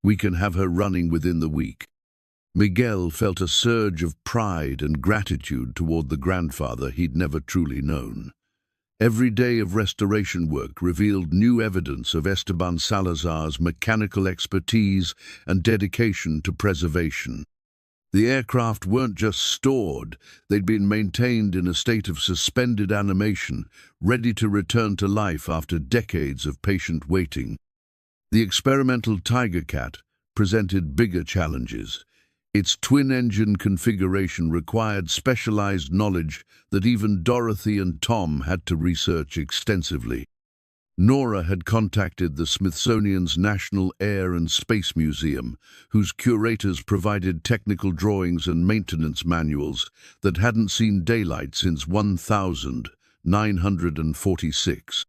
We can have her running within the week." Miguel felt a surge of pride and gratitude toward the grandfather he'd never truly known. Every day of restoration work revealed new evidence of Esteban Salazar's mechanical expertise and dedication to preservation. The aircraft weren't just stored, they'd been maintained in a state of suspended animation, ready to return to life after decades of patient waiting. The experimental Tiger Cat presented bigger challenges. Its twin-engine configuration required specialized knowledge that even Dorothy and Tom had to research extensively. Nora had contacted the Smithsonian's National Air and Space Museum, whose curators provided technical drawings and maintenance manuals that hadn't seen daylight since 1946.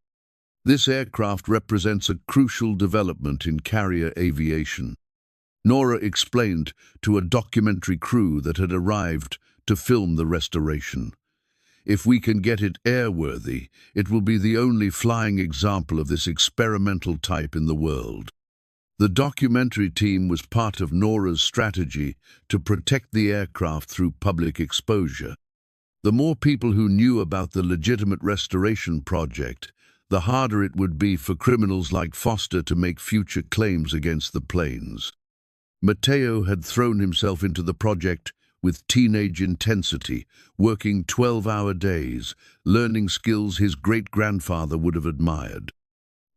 This aircraft represents a crucial development in carrier aviation. Nora explained to a documentary crew that had arrived to film the restoration. If we can get it airworthy, it will be the only flying example of this experimental type in the world. The documentary team was part of Nora's strategy to protect the aircraft through public exposure. The more people who knew about the legitimate restoration project, the harder it would be for criminals like Foster to make future claims against the planes. Matteo had thrown himself into the project with teenage intensity, working 12-hour days, learning skills his great-grandfather would have admired.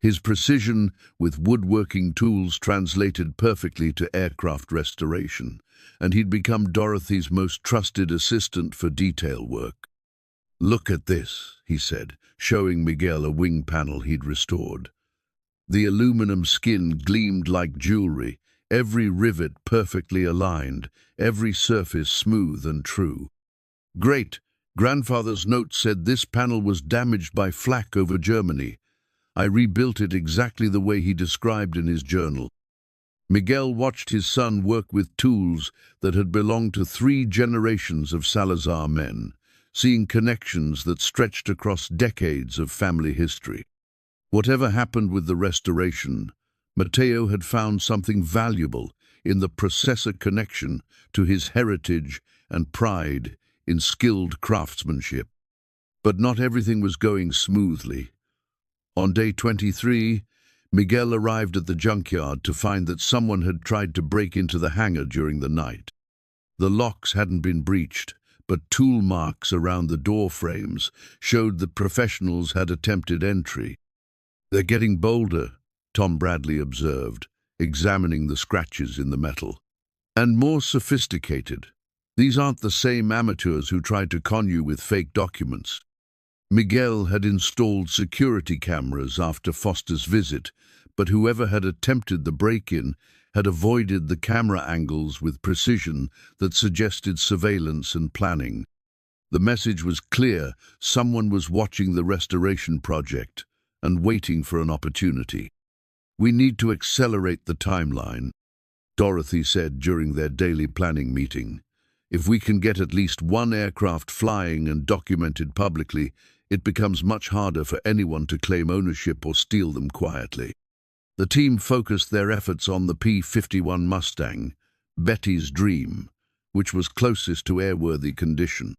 His precision with woodworking tools translated perfectly to aircraft restoration, and he'd become Dorothy's most trusted assistant for detail work. "Look at this," he said, showing Miguel a wing panel he'd restored. The aluminum skin gleamed like jewelry, every rivet perfectly aligned, every surface smooth and true. "Great! Grandfather's note said this panel was damaged by flak over Germany. I rebuilt it exactly the way he described in his journal." Miguel watched his son work with tools that had belonged to 3 generations of Salazar men, seeing connections that stretched across decades of family history. Whatever happened with the restoration, Matteo had found something valuable in the processor connection to his heritage and pride in skilled craftsmanship. But not everything was going smoothly. On day 23, Miguel arrived at the junkyard to find that someone had tried to break into the hangar during the night. The locks hadn't been breached, but tool marks around the door frames showed that professionals had attempted entry. "They're getting bolder," Tom Bradley observed, examining the scratches in the metal. "And more sophisticated. These aren't the same amateurs who tried to con you with fake documents." Miguel had installed security cameras after Foster's visit, but whoever had attempted the break-in had avoided the camera angles with precision that suggested surveillance and planning. The message was clear: someone was watching the restoration project and waiting for an opportunity. "We need to accelerate the timeline," Dorothy said during their daily planning meeting. "If we can get at least one aircraft flying and documented publicly, it becomes much harder for anyone to claim ownership or steal them quietly." The team focused their efforts on the P-51 Mustang, Betty's dream, which was closest to airworthy condition.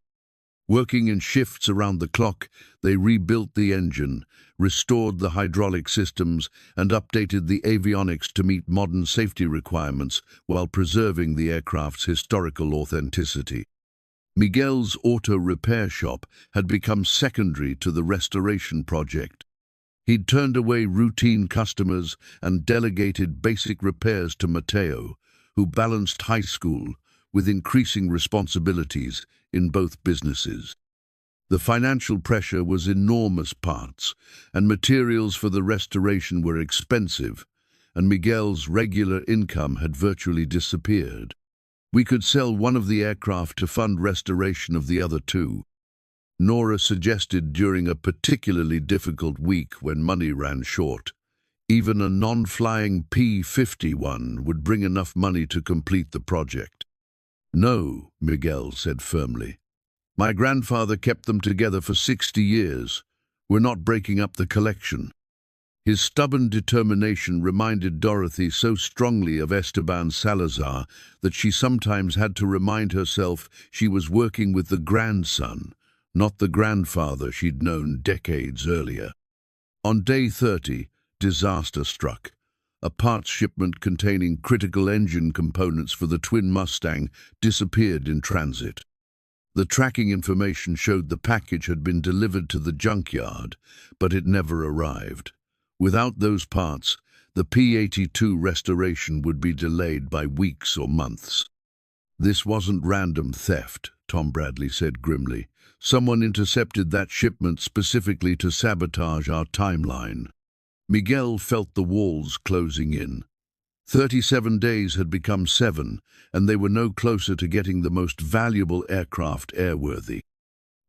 Working in shifts around the clock, they rebuilt the engine, restored the hydraulic systems, and updated the avionics to meet modern safety requirements while preserving the aircraft's historical authenticity. Miguel's auto repair shop had become secondary to the restoration project. He'd turned away routine customers and delegated basic repairs to Matteo, who balanced high school with increasing responsibilities in both businesses. The financial pressure was enormous parts, and materials for the restoration were expensive, and Miguel's regular income had virtually disappeared. "We could sell one of the aircraft to fund restoration of the other 2. Nora suggested during a particularly difficult week when money ran short. Even a non-flying P-51 would bring enough money to complete the project. "No," Miguel said firmly. "My grandfather kept them together for 60 years. We're not breaking up the collection." His stubborn determination reminded Dorothy so strongly of Esteban Salazar that she sometimes had to remind herself she was working with the grandson, not the grandfather she'd known decades earlier. On day 30, disaster struck. A parts shipment containing critical engine components for the twin Mustang disappeared in transit. The tracking information showed the package had been delivered to the junkyard, but it never arrived. Without those parts, the P-82 restoration would be delayed by weeks or months. "This wasn't random theft," Tom Bradley said grimly. "Someone intercepted that shipment specifically to sabotage our timeline." Miguel felt the walls closing in. 37 days had become 7, and they were no closer to getting the most valuable aircraft airworthy.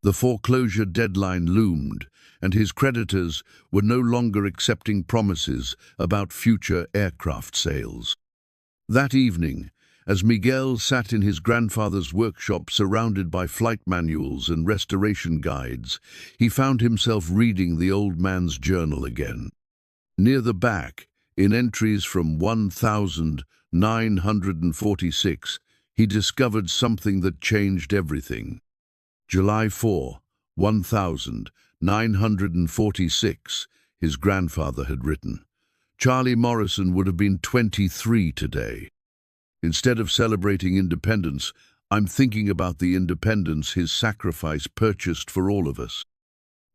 The foreclosure deadline loomed, and his creditors were no longer accepting promises about future aircraft sales. That evening, as Miguel sat in his grandfather's workshop surrounded by flight manuals and restoration guides, he found himself reading the old man's journal again. Near the back, in entries from 1946, he discovered something that changed everything. July 4, 1946, his grandfather had written. Charlie Morrison would have been 23 today. Instead of celebrating independence, I'm thinking about the independence his sacrifice purchased for all of us.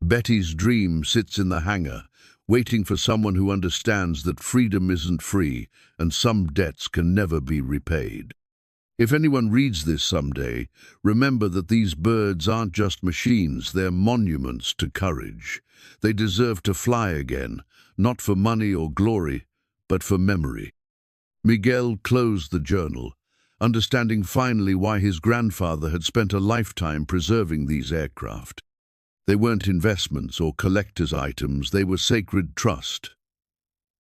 Betty's dream sits in the hangar, waiting for someone who understands that freedom isn't free and some debts can never be repaid. If anyone reads this someday, remember that these birds aren't just machines, they're monuments to courage. They deserve to fly again, not for money or glory, but for memory. Miguel closed the journal, understanding finally why his grandfather had spent a lifetime preserving these aircraft. They weren't investments or collector's items, they were sacred trust.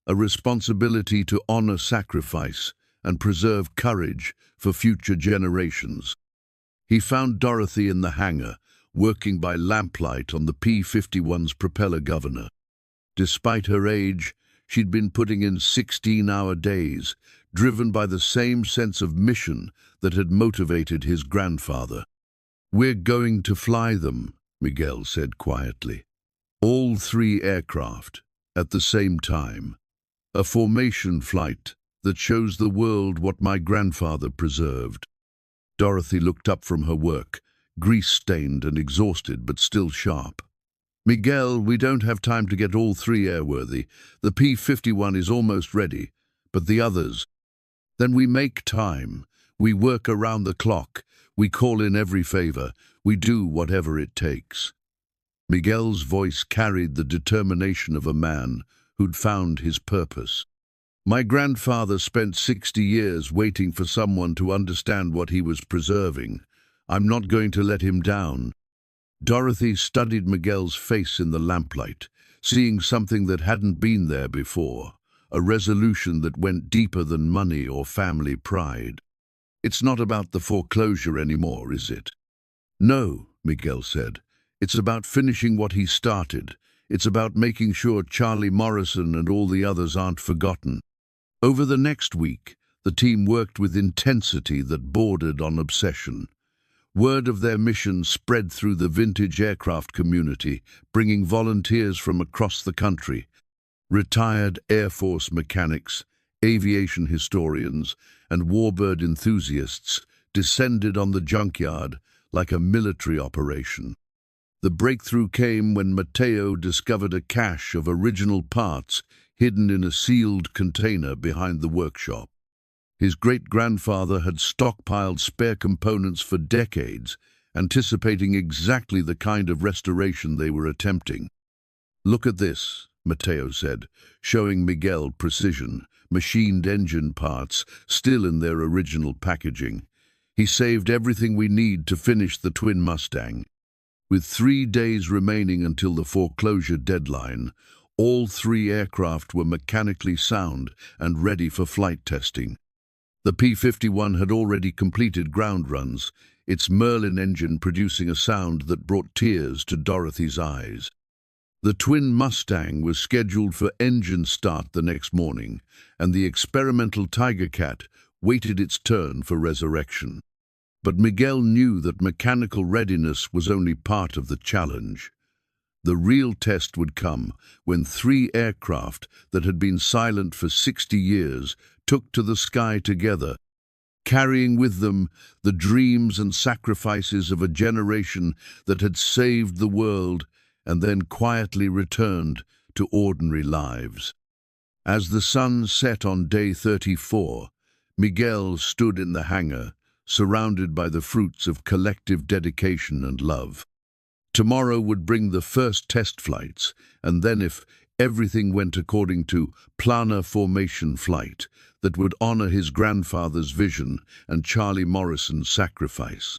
A responsibility to honor sacrifice and preserve courage for future generations. He found Dorothy in the hangar, working by lamplight on the P-51's propeller governor. Despite her age, she'd been putting in 16-hour days, driven by the same sense of mission that had motivated his grandfather. "We're going to fly them," Miguel said quietly. "All 3 aircraft, at the same time. A formation flight that shows the world what my grandfather preserved." Dorothy looked up from her work, grease-stained and exhausted but still sharp. "Miguel, we don't have time to get all 3 airworthy. The P-51 is almost ready, but the others..." "Then we make time. We work around the clock. We call in every favor. We do whatever it takes." Miguel's voice carried the determination of a man who'd found his purpose. "My grandfather spent 60 years waiting for someone to understand what he was preserving. I'm not going to let him down." Dorothy studied Miguel's face in the lamplight, seeing something that hadn't been there before, a resolution that went deeper than money or family pride. "It's not about the foreclosure anymore, is it?" "No," Miguel said. "It's about finishing what he started. It's about making sure Charlie Morrison and all the others aren't forgotten." Over the next week, the team worked with intensity that bordered on obsession. Word of their mission spread through the vintage aircraft community, bringing volunteers from across the country. Retired Air Force mechanics, aviation historians, and warbird enthusiasts descended on the junkyard like a military operation. The breakthrough came when Mateo discovered a cache of original parts hidden in a sealed container behind the workshop. His great-grandfather had stockpiled spare components for decades, anticipating exactly the kind of restoration they were attempting. "Look at this," Mateo said, showing Miguel precision, machined engine parts still in their original packaging. "He saved everything we need to finish the twin Mustang." With 3 days remaining until the foreclosure deadline, all 3 aircraft were mechanically sound and ready for flight testing. The P-51 had already completed ground runs, its Merlin engine producing a sound that brought tears to Dorothy's eyes. The twin Mustang was scheduled for engine start the next morning, and the experimental Tiger Cat waited its turn for resurrection. But Miguel knew that mechanical readiness was only part of the challenge. The real test would come when 3 aircraft that had been silent for 60 years took to the sky together, carrying with them the dreams and sacrifices of a generation that had saved the world and then quietly returned to ordinary lives. As the sun set on day 34, Miguel stood in the hangar, surrounded by the fruits of collective dedication and love. Tomorrow would bring the first test flights, and then, if everything went according to planar formation flight, that would honor his grandfather's vision and Charlie Morrison's sacrifice.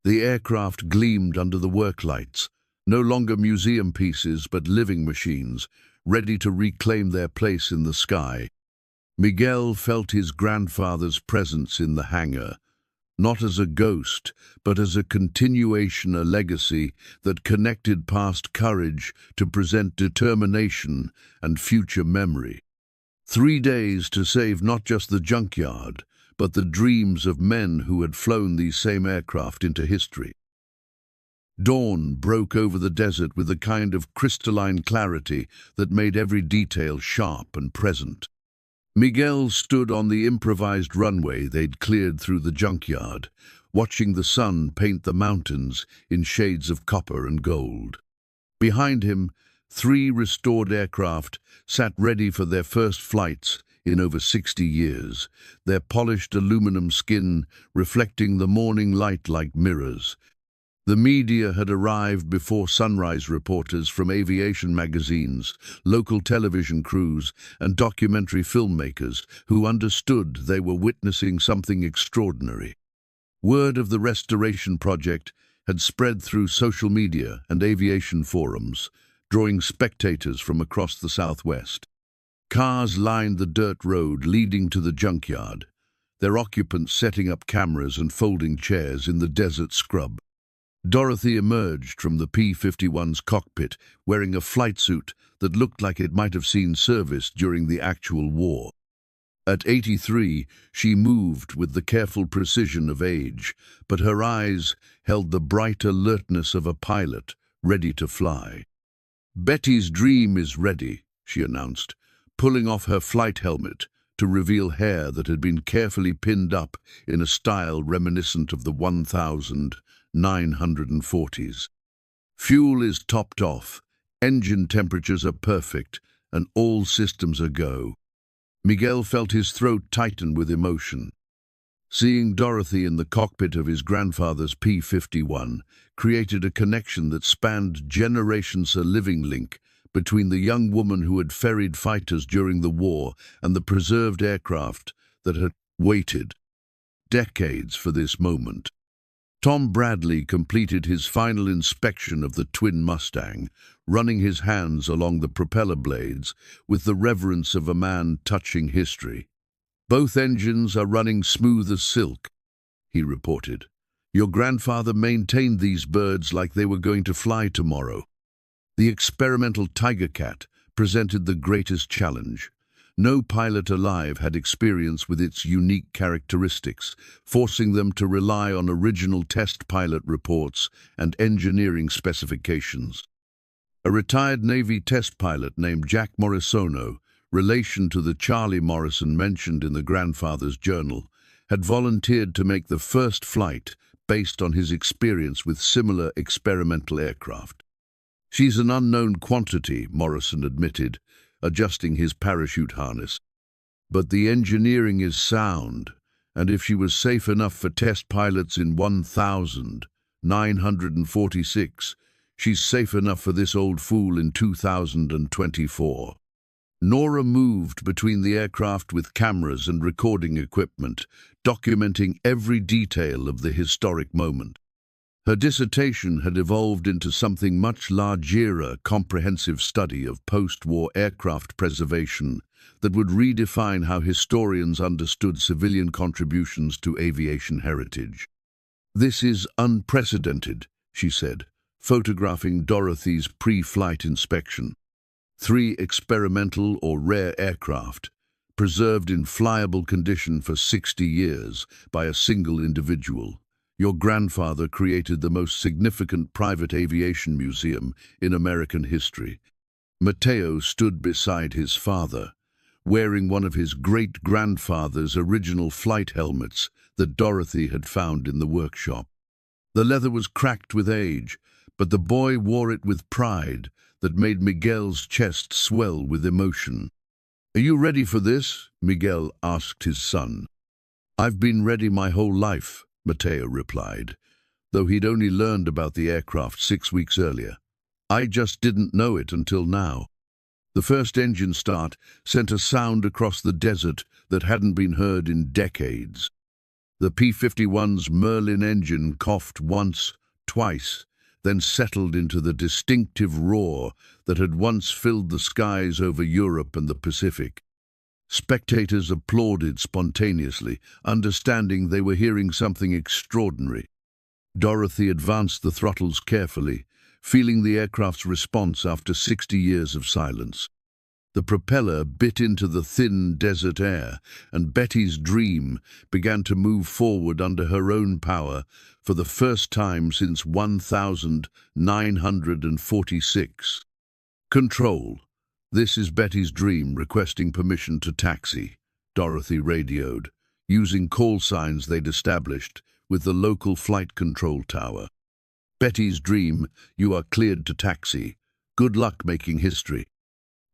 The aircraft gleamed under the work lights, no longer museum pieces but living machines, ready to reclaim their place in the sky. Miguel felt his grandfather's presence in the hangar, not as a ghost, but as a continuation, a legacy that connected past courage to present determination and future memory. 3 days to save not just the junkyard, but the dreams of men who had flown these same aircraft into history. Dawn broke over the desert with a kind of crystalline clarity that made every detail sharp and present. Miguel stood on the improvised runway they'd cleared through the junkyard, watching the sun paint the mountains in shades of copper and gold. Behind him, 3 restored aircraft sat ready for their first flights in over 60 years, their polished aluminum skin reflecting the morning light like mirrors. The media had arrived before sunrise, reporters from aviation magazines, local television crews, and documentary filmmakers who understood they were witnessing something extraordinary. Word of the restoration project had spread through social media and aviation forums, drawing spectators from across the Southwest. Cars lined the dirt road leading to the junkyard, their occupants setting up cameras and folding chairs in the desert scrub. Dorothy emerged from the P-51's cockpit wearing a flight suit that looked like it might have seen service during the actual war. At 83, she moved with the careful precision of age, but her eyes held the bright alertness of a pilot ready to fly. "Betty's dream is ready," she announced, pulling off her flight helmet to reveal hair that had been carefully pinned up in a style reminiscent of the 1940s. "Fuel is topped off, engine temperatures are perfect, and all systems are go." Miguel felt his throat tighten with emotion. Seeing Dorothy in the cockpit of his grandfather's P-51 created a connection that spanned generations, a living link between the young woman who had ferried fighters during the war and the preserved aircraft that had waited decades for this moment. Tom Bradley completed his final inspection of the twin Mustang, running his hands along the propeller blades with the reverence of a man touching history. "Both engines are running smooth as silk," he reported. "Your grandfather maintained these birds like they were going to fly tomorrow." The experimental Tiger Cat presented the greatest challenge. No pilot alive had experience with its unique characteristics, forcing them to rely on original test pilot reports and engineering specifications. A retired Navy test pilot named Jack Morisono, relation to the Charlie Morrison mentioned in the grandfather's journal, had volunteered to make the first flight based on his experience with similar experimental aircraft. "She's an unknown quantity," Morrison admitted, adjusting his parachute harness. "But the engineering is sound, and if she was safe enough for test pilots in 1946, she's safe enough for this old fool in 2024. Nora moved between the aircraft with cameras and recording equipment, documenting every detail of the historic moment. Her dissertation had evolved into something much larger, a comprehensive study of post-war aircraft preservation that would redefine how historians understood civilian contributions to aviation heritage. "This is unprecedented," she said, photographing Dorothy's pre-flight inspection. 3 experimental or rare aircraft, preserved in flyable condition for 60 years by a single individual. Your grandfather created the most significant private aviation museum in American history." Mateo stood beside his father, wearing one of his great-grandfather's original flight helmets that Dorothy had found in the workshop. The leather was cracked with age, but the boy wore it with pride that made Miguel's chest swell with emotion. "Are you ready for this?" Miguel asked his son. "I've been ready my whole life," Mateo replied, though he'd only learned about the aircraft 6 weeks earlier. I just didn't know it until now. The first engine start sent a sound across the desert that hadn't been heard in decades. The P-51's Merlin engine coughed once, twice, then settled into the distinctive roar that had once filled the skies over Europe and the Pacific. Spectators applauded spontaneously, understanding they were hearing something extraordinary. Dorothy advanced the throttles carefully, feeling the aircraft's response after 60 years of silence. The propeller bit into the thin desert air, and Betty's Dream began to move forward under her own power for the first time since 1946. Control. This is Betty's Dream requesting permission to taxi, Dorothy radioed, using call signs they'd established with the local flight control tower. Betty's Dream, you are cleared to taxi. Good luck making history.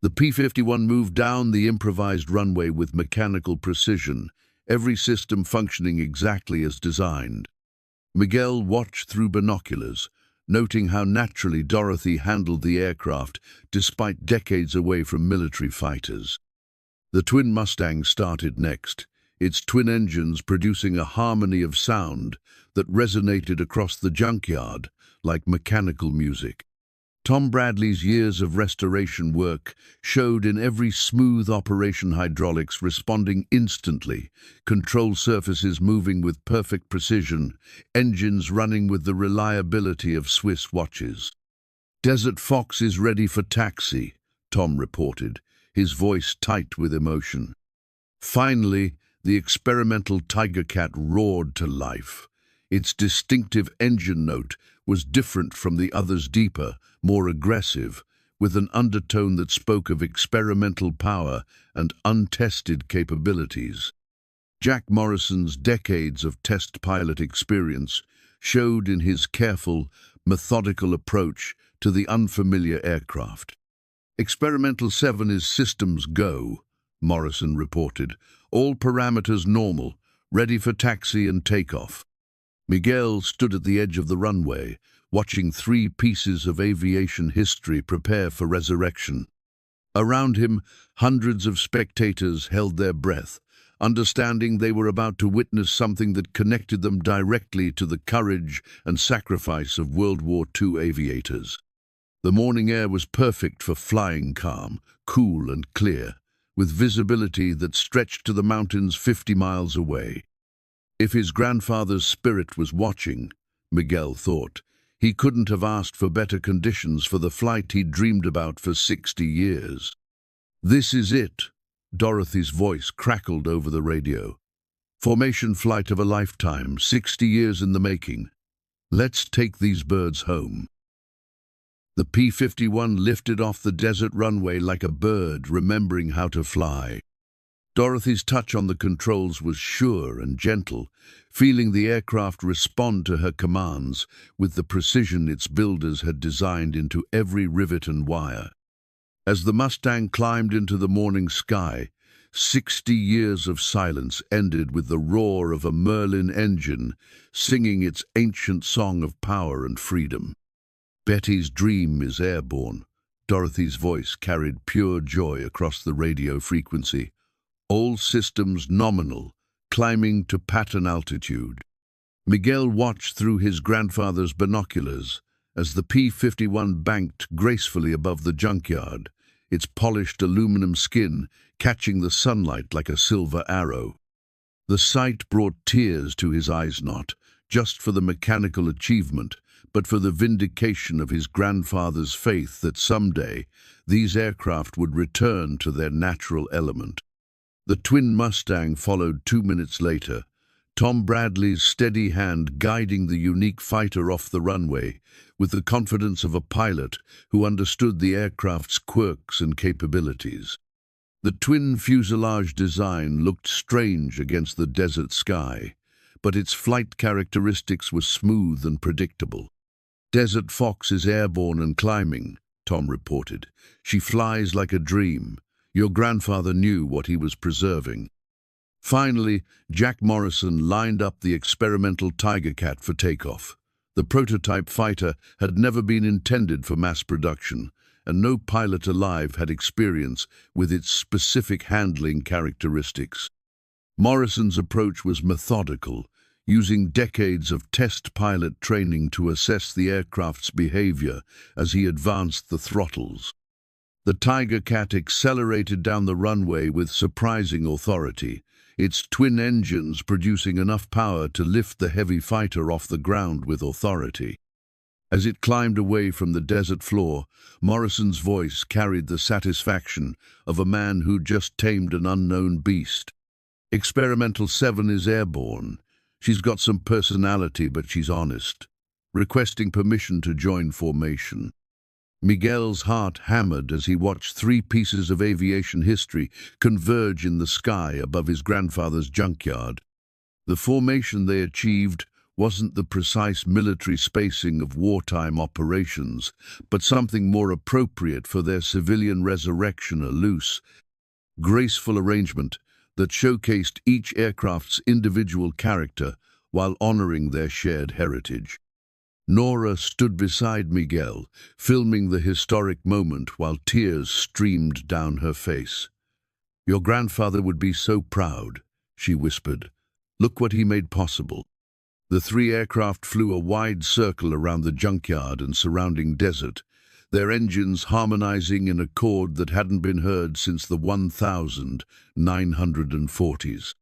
The P-51 moved down the improvised runway with mechanical precision, every system functioning exactly as designed. Miguel watched through binoculars, noting how naturally Dorothy handled the aircraft despite decades away from military fighters. The twin Mustang started next, its twin engines producing a harmony of sound that resonated across the junkyard like mechanical music. Tom Bradley's years of restoration work showed in every smooth operation, hydraulics responding instantly, control surfaces moving with perfect precision, engines running with the reliability of Swiss watches. Desert Fox is ready for taxi, Tom reported, his voice tight with emotion. Finally, the experimental Tiger Cat roared to life. Its distinctive engine note was different from the others, deeper, more aggressive, with an undertone that spoke of experimental power and untested capabilities. Jack Morrison's decades of test pilot experience showed in his careful, methodical approach to the unfamiliar aircraft. Experimental 7 is systems go, Morrison reported, all parameters normal, ready for taxi and takeoff. Miguel stood at the edge of the runway, watching 3 pieces of aviation history prepare for resurrection. Around him, hundreds of spectators held their breath, understanding they were about to witness something that connected them directly to the courage and sacrifice of World War II aviators. The morning air was perfect for flying, calm, cool and clear, with visibility that stretched to the mountains 50 miles away. If his grandfather's spirit was watching, Miguel thought, he couldn't have asked for better conditions for the flight he'd dreamed about for 60 years. This is it, Dorothy's voice crackled over the radio. Formation flight of a lifetime, 60 years in the making. Let's take these birds home. The P-51 lifted off the desert runway like a bird remembering how to fly. Dorothy's touch on the controls was sure and gentle, feeling the aircraft respond to her commands with the precision its builders had designed into every rivet and wire. As the Mustang climbed into the morning sky, 60 years of silence ended with the roar of a Merlin engine singing its ancient song of power and freedom. Betty's Dream is airborne. Dorothy's voice carried pure joy across the radio frequency. All systems nominal, climbing to pattern altitude. Miguel watched through his grandfather's binoculars as the P-51 banked gracefully above the junkyard, its polished aluminum skin catching the sunlight like a silver arrow. The sight brought tears to his eyes, not just for the mechanical achievement, but for the vindication of his grandfather's faith that someday these aircraft would return to their natural element. The twin Mustang followed 2 minutes later, Tom Bradley's steady hand guiding the unique fighter off the runway with the confidence of a pilot who understood the aircraft's quirks and capabilities. The twin fuselage design looked strange against the desert sky, but its flight characteristics were smooth and predictable. Desert Fox is airborne and climbing, Tom reported. She flies like a dream. Your grandfather knew what he was preserving. Finally, Jack Morrison lined up the experimental Tiger Cat for takeoff. The prototype fighter had never been intended for mass production, and no pilot alive had experience with its specific handling characteristics. Morrison's approach was methodical, using decades of test pilot training to assess the aircraft's behavior as he advanced the throttles. The Tiger Cat accelerated down the runway with surprising authority, its twin engines producing enough power to lift the heavy fighter off the ground with authority. As it climbed away from the desert floor, Morrison's voice carried the satisfaction of a man who just tamed an unknown beast. Experimental 7 is airborne. She's got some personality, but she's honest. Requesting permission to join formation. Miguel's heart hammered as he watched 3 pieces of aviation history converge in the sky above his grandfather's junkyard. The formation they achieved wasn't the precise military spacing of wartime operations, but something more appropriate for their civilian resurrection, a loose, graceful arrangement that showcased each aircraft's individual character while honoring their shared heritage. Nora stood beside Miguel, filming the historic moment while tears streamed down her face. "Your grandfather would be so proud," she whispered. "Look what he made possible." The 3 aircraft flew a wide circle around the junkyard and surrounding desert, their engines harmonizing in a chord that hadn't been heard since the 1940s.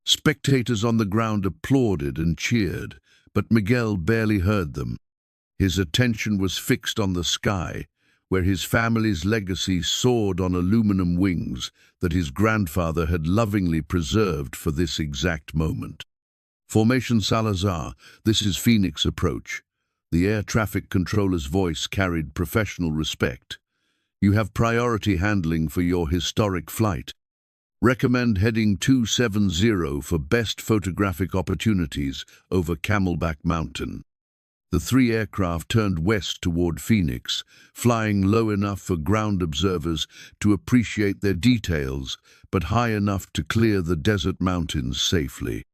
Spectators on the ground applauded and cheered, but Miguel barely heard them. His attention was fixed on the sky, where his family's legacy soared on aluminum wings that his grandfather had lovingly preserved for this exact moment. "Formation Salazar, this is Phoenix approach." The air traffic controller's voice carried professional respect. "You have priority handling for your historic flight. Recommend heading 270 for best photographic opportunities over Camelback Mountain." The 3 aircraft turned west toward Phoenix, flying low enough for ground observers to appreciate their details, but high enough to clear the desert mountains safely.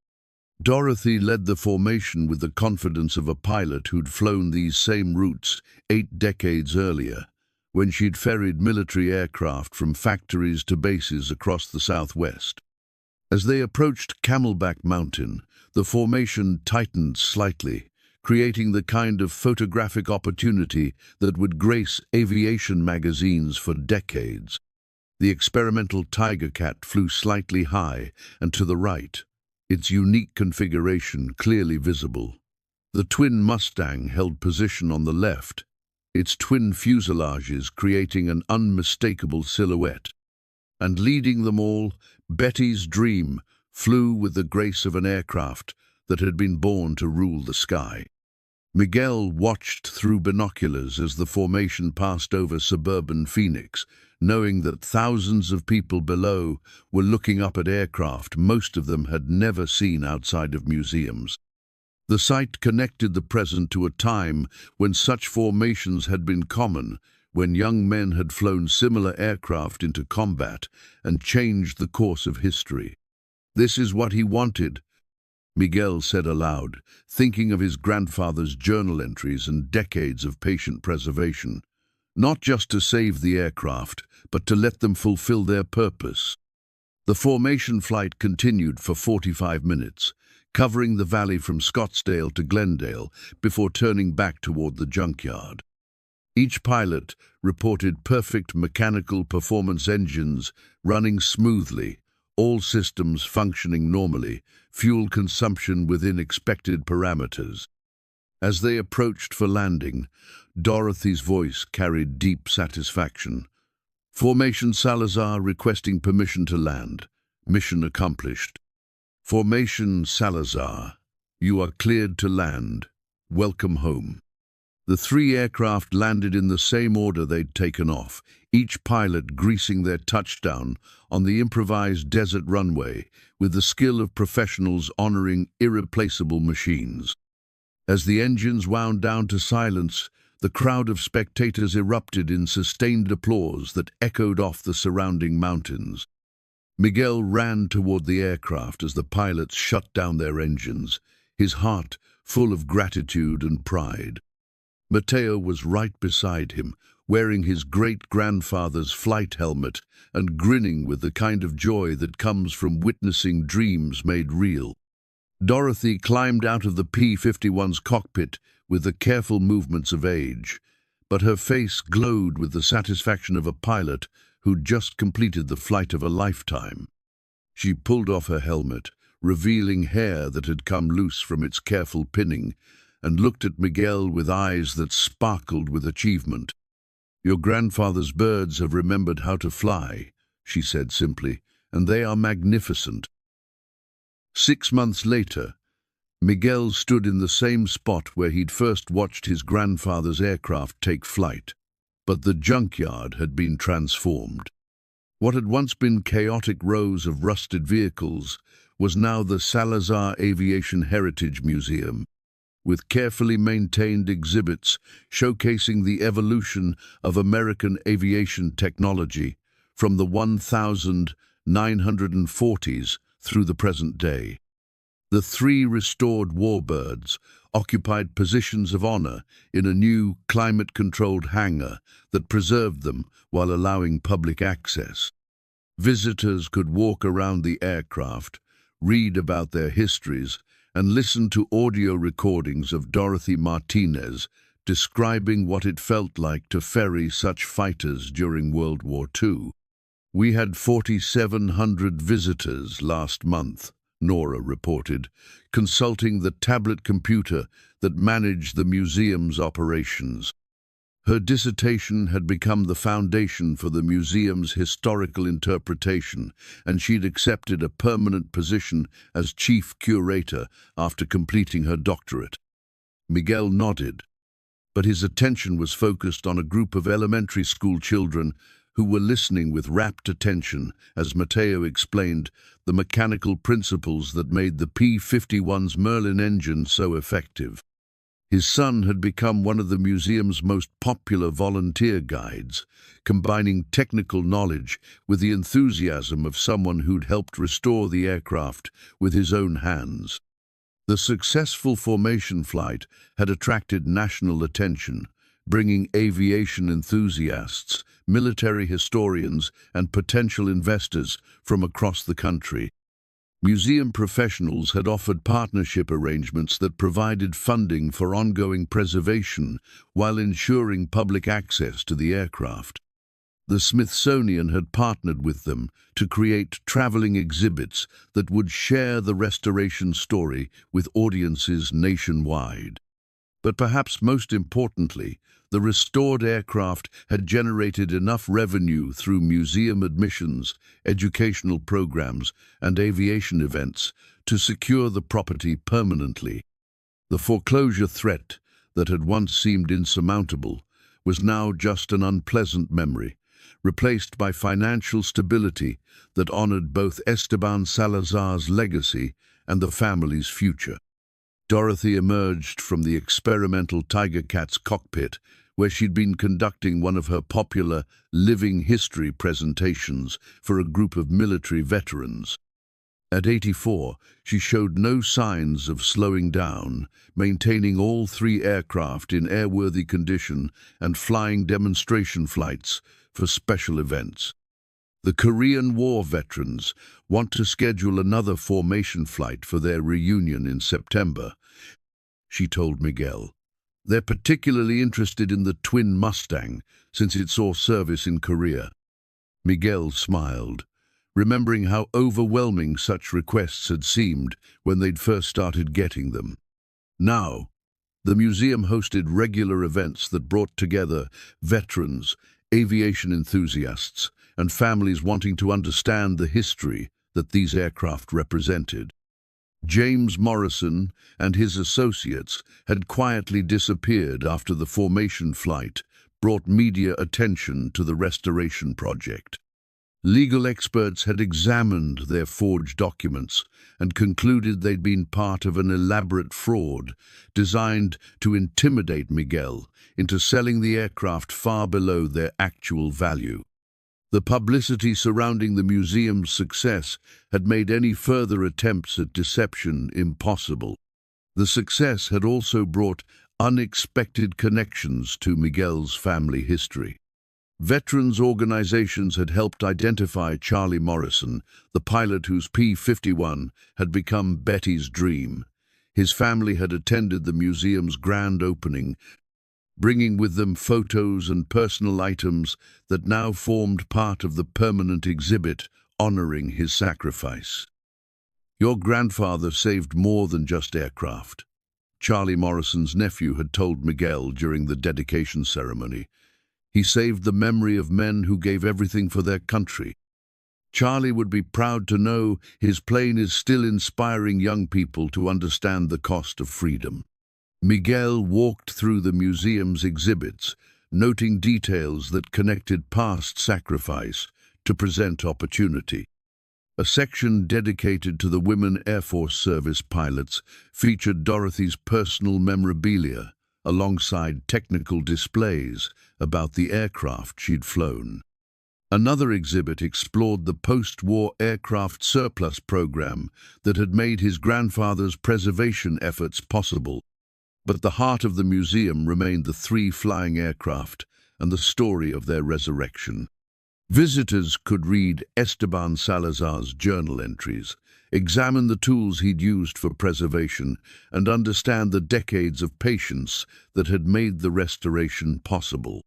Dorothy led the formation with the confidence of a pilot who'd flown these same routes 8 decades earlier, when she'd ferried military aircraft from factories to bases across the Southwest. As they approached Camelback Mountain, the formation tightened slightly, creating the kind of photographic opportunity that would grace aviation magazines for decades. The experimental Tiger Cat flew slightly high and to the right, its unique configuration clearly visible. The twin Mustang held position on the left, its twin fuselages creating an unmistakable silhouette. And leading them all, Betty's Dream flew with the grace of an aircraft that had been born to rule the sky. Miguel watched through binoculars as the formation passed over suburban Phoenix, knowing that thousands of people below were looking up at aircraft most of them had never seen outside of museums. The sight connected the present to a time when such formations had been common, when young men had flown similar aircraft into combat and changed the course of history. "This is what he wanted," Miguel said aloud, thinking of his grandfather's journal entries and decades of patient preservation. Not just to save the aircraft, but to let them fulfill their purpose. The formation flight continued for 45 minutes, covering the valley from Scottsdale to Glendale before turning back toward the junkyard. Each pilot reported perfect mechanical performance, engines running smoothly, all systems functioning normally, fuel consumption within expected parameters. As they approached for landing, Dorothy's voice carried deep satisfaction. "Formation Salazar requesting permission to land. Mission accomplished." "Formation Salazar, you are cleared to land. Welcome home." The 3 aircraft landed in the same order they'd taken off, each pilot greasing their touchdown on the improvised desert runway with the skill of professionals honoring irreplaceable machines. As the engines wound down to silence, the crowd of spectators erupted in sustained applause that echoed off the surrounding mountains. Miguel ran toward the aircraft as the pilots shut down their engines, his heart full of gratitude and pride. Mateo was right beside him, wearing his great-grandfather's flight helmet and grinning with the kind of joy that comes from witnessing dreams made real. Dorothy climbed out of the P-51's cockpit with the careful movements of age, but her face glowed with the satisfaction of a pilot who'd just completed the flight of a lifetime. She pulled off her helmet, revealing hair that had come loose from its careful pinning, and looked at Miguel with eyes that sparkled with achievement. "Your grandfather's birds have remembered how to fly," she said simply, "and they are magnificent." 6 months later, Miguel stood in the same spot where he'd first watched his grandfather's aircraft take flight, but the junkyard had been transformed. What had once been chaotic rows of rusted vehicles was now the Salazar Aviation Heritage Museum, with carefully maintained exhibits showcasing the evolution of American aviation technology from the 1940s through the present day. The 3 restored Warbirds occupied positions of honor in a new climate-controlled hangar that preserved them while allowing public access. Visitors could walk around the aircraft, read about their histories, and listen to audio recordings of Dorothy Martinez describing what it felt like to ferry such fighters during World War II. "We had 4,700 visitors last month," Nora reported, consulting the tablet computer that managed the museum's operations. Her dissertation had become the foundation for the museum's historical interpretation, and she'd accepted a permanent position as chief curator after completing her doctorate. Miguel nodded, but his attention was focused on a group of elementary school children who were listening with rapt attention as Mateo explained the mechanical principles that made the P-51's Merlin engine so effective. His son had become one of the museum's most popular volunteer guides, combining technical knowledge with the enthusiasm of someone who'd helped restore the aircraft with his own hands. The successful formation flight had attracted national attention, bringing aviation enthusiasts, military historians, and potential investors from across the country. Museum professionals had offered partnership arrangements that provided funding for ongoing preservation while ensuring public access to the aircraft. The Smithsonian had partnered with them to create traveling exhibits that would share the restoration story with audiences nationwide. But perhaps most importantly, the restored aircraft had generated enough revenue through museum admissions, educational programs, and aviation events to secure the property permanently. The foreclosure threat that had once seemed insurmountable was now just an unpleasant memory, replaced by financial stability that honored both Esteban Salazar's legacy and the family's future. Dorothy emerged from the experimental Tiger Cat's cockpit, where she'd been conducting one of her popular living history presentations for a group of military veterans. At 84, she showed no signs of slowing down, maintaining all 3 aircraft in airworthy condition and flying demonstration flights for special events. The Korean War veterans want to schedule another formation flight for their reunion in September, she told Miguel. They're particularly interested in the twin Mustang, since it saw service in Korea. Miguel smiled, remembering how overwhelming such requests had seemed when they'd first started getting them. Now, the museum hosted regular events that brought together veterans, aviation enthusiasts, and families wanting to understand the history that these aircraft represented. James Morrison and his associates had quietly disappeared after the formation flight brought media attention to the restoration project. Legal experts had examined their forged documents and concluded they'd been part of an elaborate fraud designed to intimidate Miguel into selling the aircraft far below their actual value. The publicity surrounding the museum's success had made any further attempts at deception impossible. The success had also brought unexpected connections to Miguel's family history. Veterans organizations had helped identify Charlie Morrison, the pilot whose P-51 had become Betty's dream. His family had attended the museum's grand opening, bringing with them photos and personal items that now formed part of the permanent exhibit honoring his sacrifice. "Your grandfather saved more than just aircraft," Charlie Morrison's nephew had told Miguel during the dedication ceremony. "He saved the memory of men who gave everything for their country." Charlie would be proud to know his plane is still inspiring young people to understand the cost of freedom. Miguel walked through the museum's exhibits, noting details that connected past sacrifice to present opportunity. A section dedicated to the women Air Force Service pilots featured Dorothy's personal memorabilia, alongside technical displays about the aircraft she'd flown. Another exhibit explored the post-war aircraft surplus program that had made his grandfather's preservation efforts possible. But the heart of the museum remained the 3 flying aircraft and the story of their resurrection. Visitors could read Esteban Salazar's journal entries, examine the tools he'd used for preservation, and understand the decades of patience that had made the restoration possible.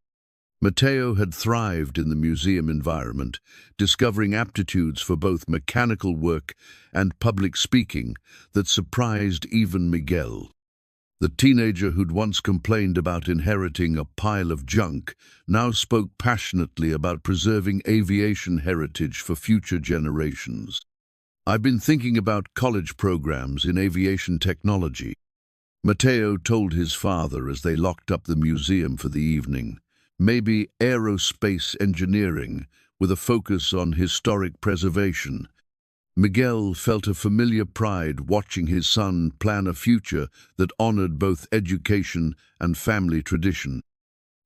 Mateo had thrived in the museum environment, discovering aptitudes for both mechanical work and public speaking that surprised even Miguel. The teenager who'd once complained about inheriting a pile of junk now spoke passionately about preserving aviation heritage for future generations. "I've been thinking about college programs in aviation technology," Mateo told his father as they locked up the museum for the evening. "Maybe aerospace engineering, with a focus on historic preservation." Miguel felt a familiar pride watching his son plan a future that honored both education and family tradition.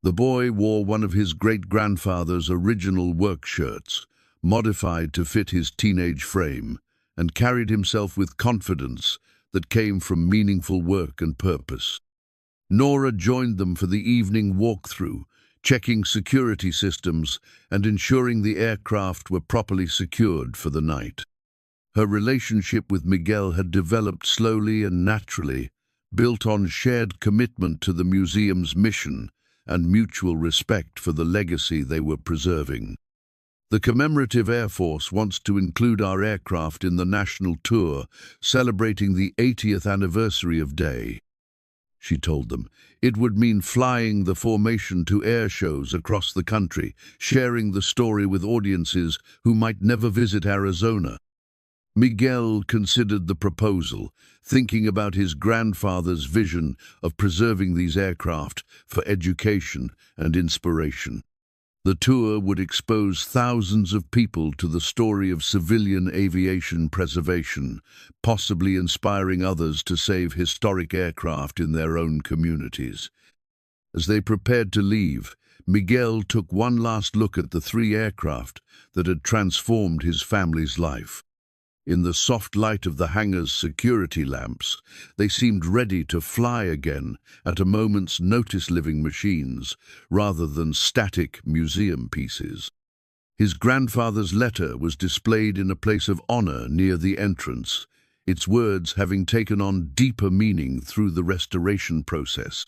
The boy wore one of his great-grandfather's original work shirts, modified to fit his teenage frame, and carried himself with confidence that came from meaningful work and purpose. Nora joined them for the evening walkthrough, checking security systems and ensuring the aircraft were properly secured for the night. Her relationship with Miguel had developed slowly and naturally, built on shared commitment to the museum's mission and mutual respect for the legacy they were preserving. "The commemorative Air Force wants to include our aircraft in the national tour, celebrating the 80th anniversary of Day," she told them. "It would mean flying the formation to air shows across the country, sharing the story with audiences who might never visit Arizona." Miguel considered the proposal, thinking about his grandfather's vision of preserving these aircraft for education and inspiration. The tour would expose thousands of people to the story of civilian aviation preservation, possibly inspiring others to save historic aircraft in their own communities. As they prepared to leave, Miguel took one last look at the 3 aircraft that had transformed his family's life. In the soft light of the hangar's security lamps, they seemed ready to fly again at a moment's notice, living machines rather than static museum pieces. His grandfather's letter was displayed in a place of honor near the entrance, its words having taken on deeper meaning through the restoration process.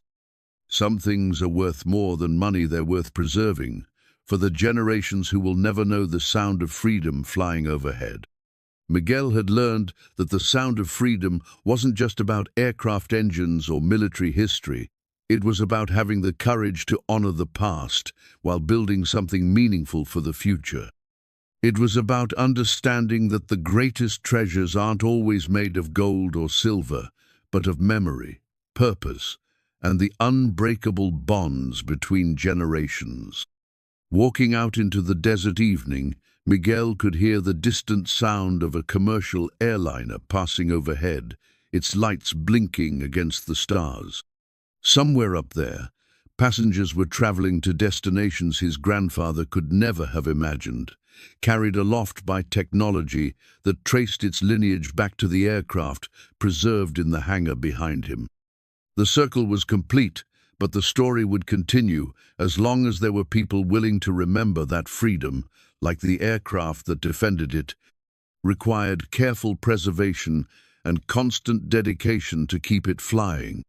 "Some things are worth more than money they're worth preserving, for the generations who will never know the sound of freedom flying overhead." Miguel had learned that the sound of freedom wasn't just about aircraft engines or military history. It was about having the courage to honor the past while building something meaningful for the future. It was about understanding that the greatest treasures aren't always made of gold or silver, but of memory, purpose, and the unbreakable bonds between generations. Walking out into the desert evening, Miguel could hear the distant sound of a commercial airliner passing overhead, its lights blinking against the stars. Somewhere up there, Passengers were traveling to destinations his grandfather could never have imagined, carried aloft by technology that traced its lineage back to the aircraft preserved in the hangar behind him. The circle was complete, but the story would continue as long as there were people willing to remember that freedom, like the aircraft that defended it, required careful preservation and constant dedication to keep it flying.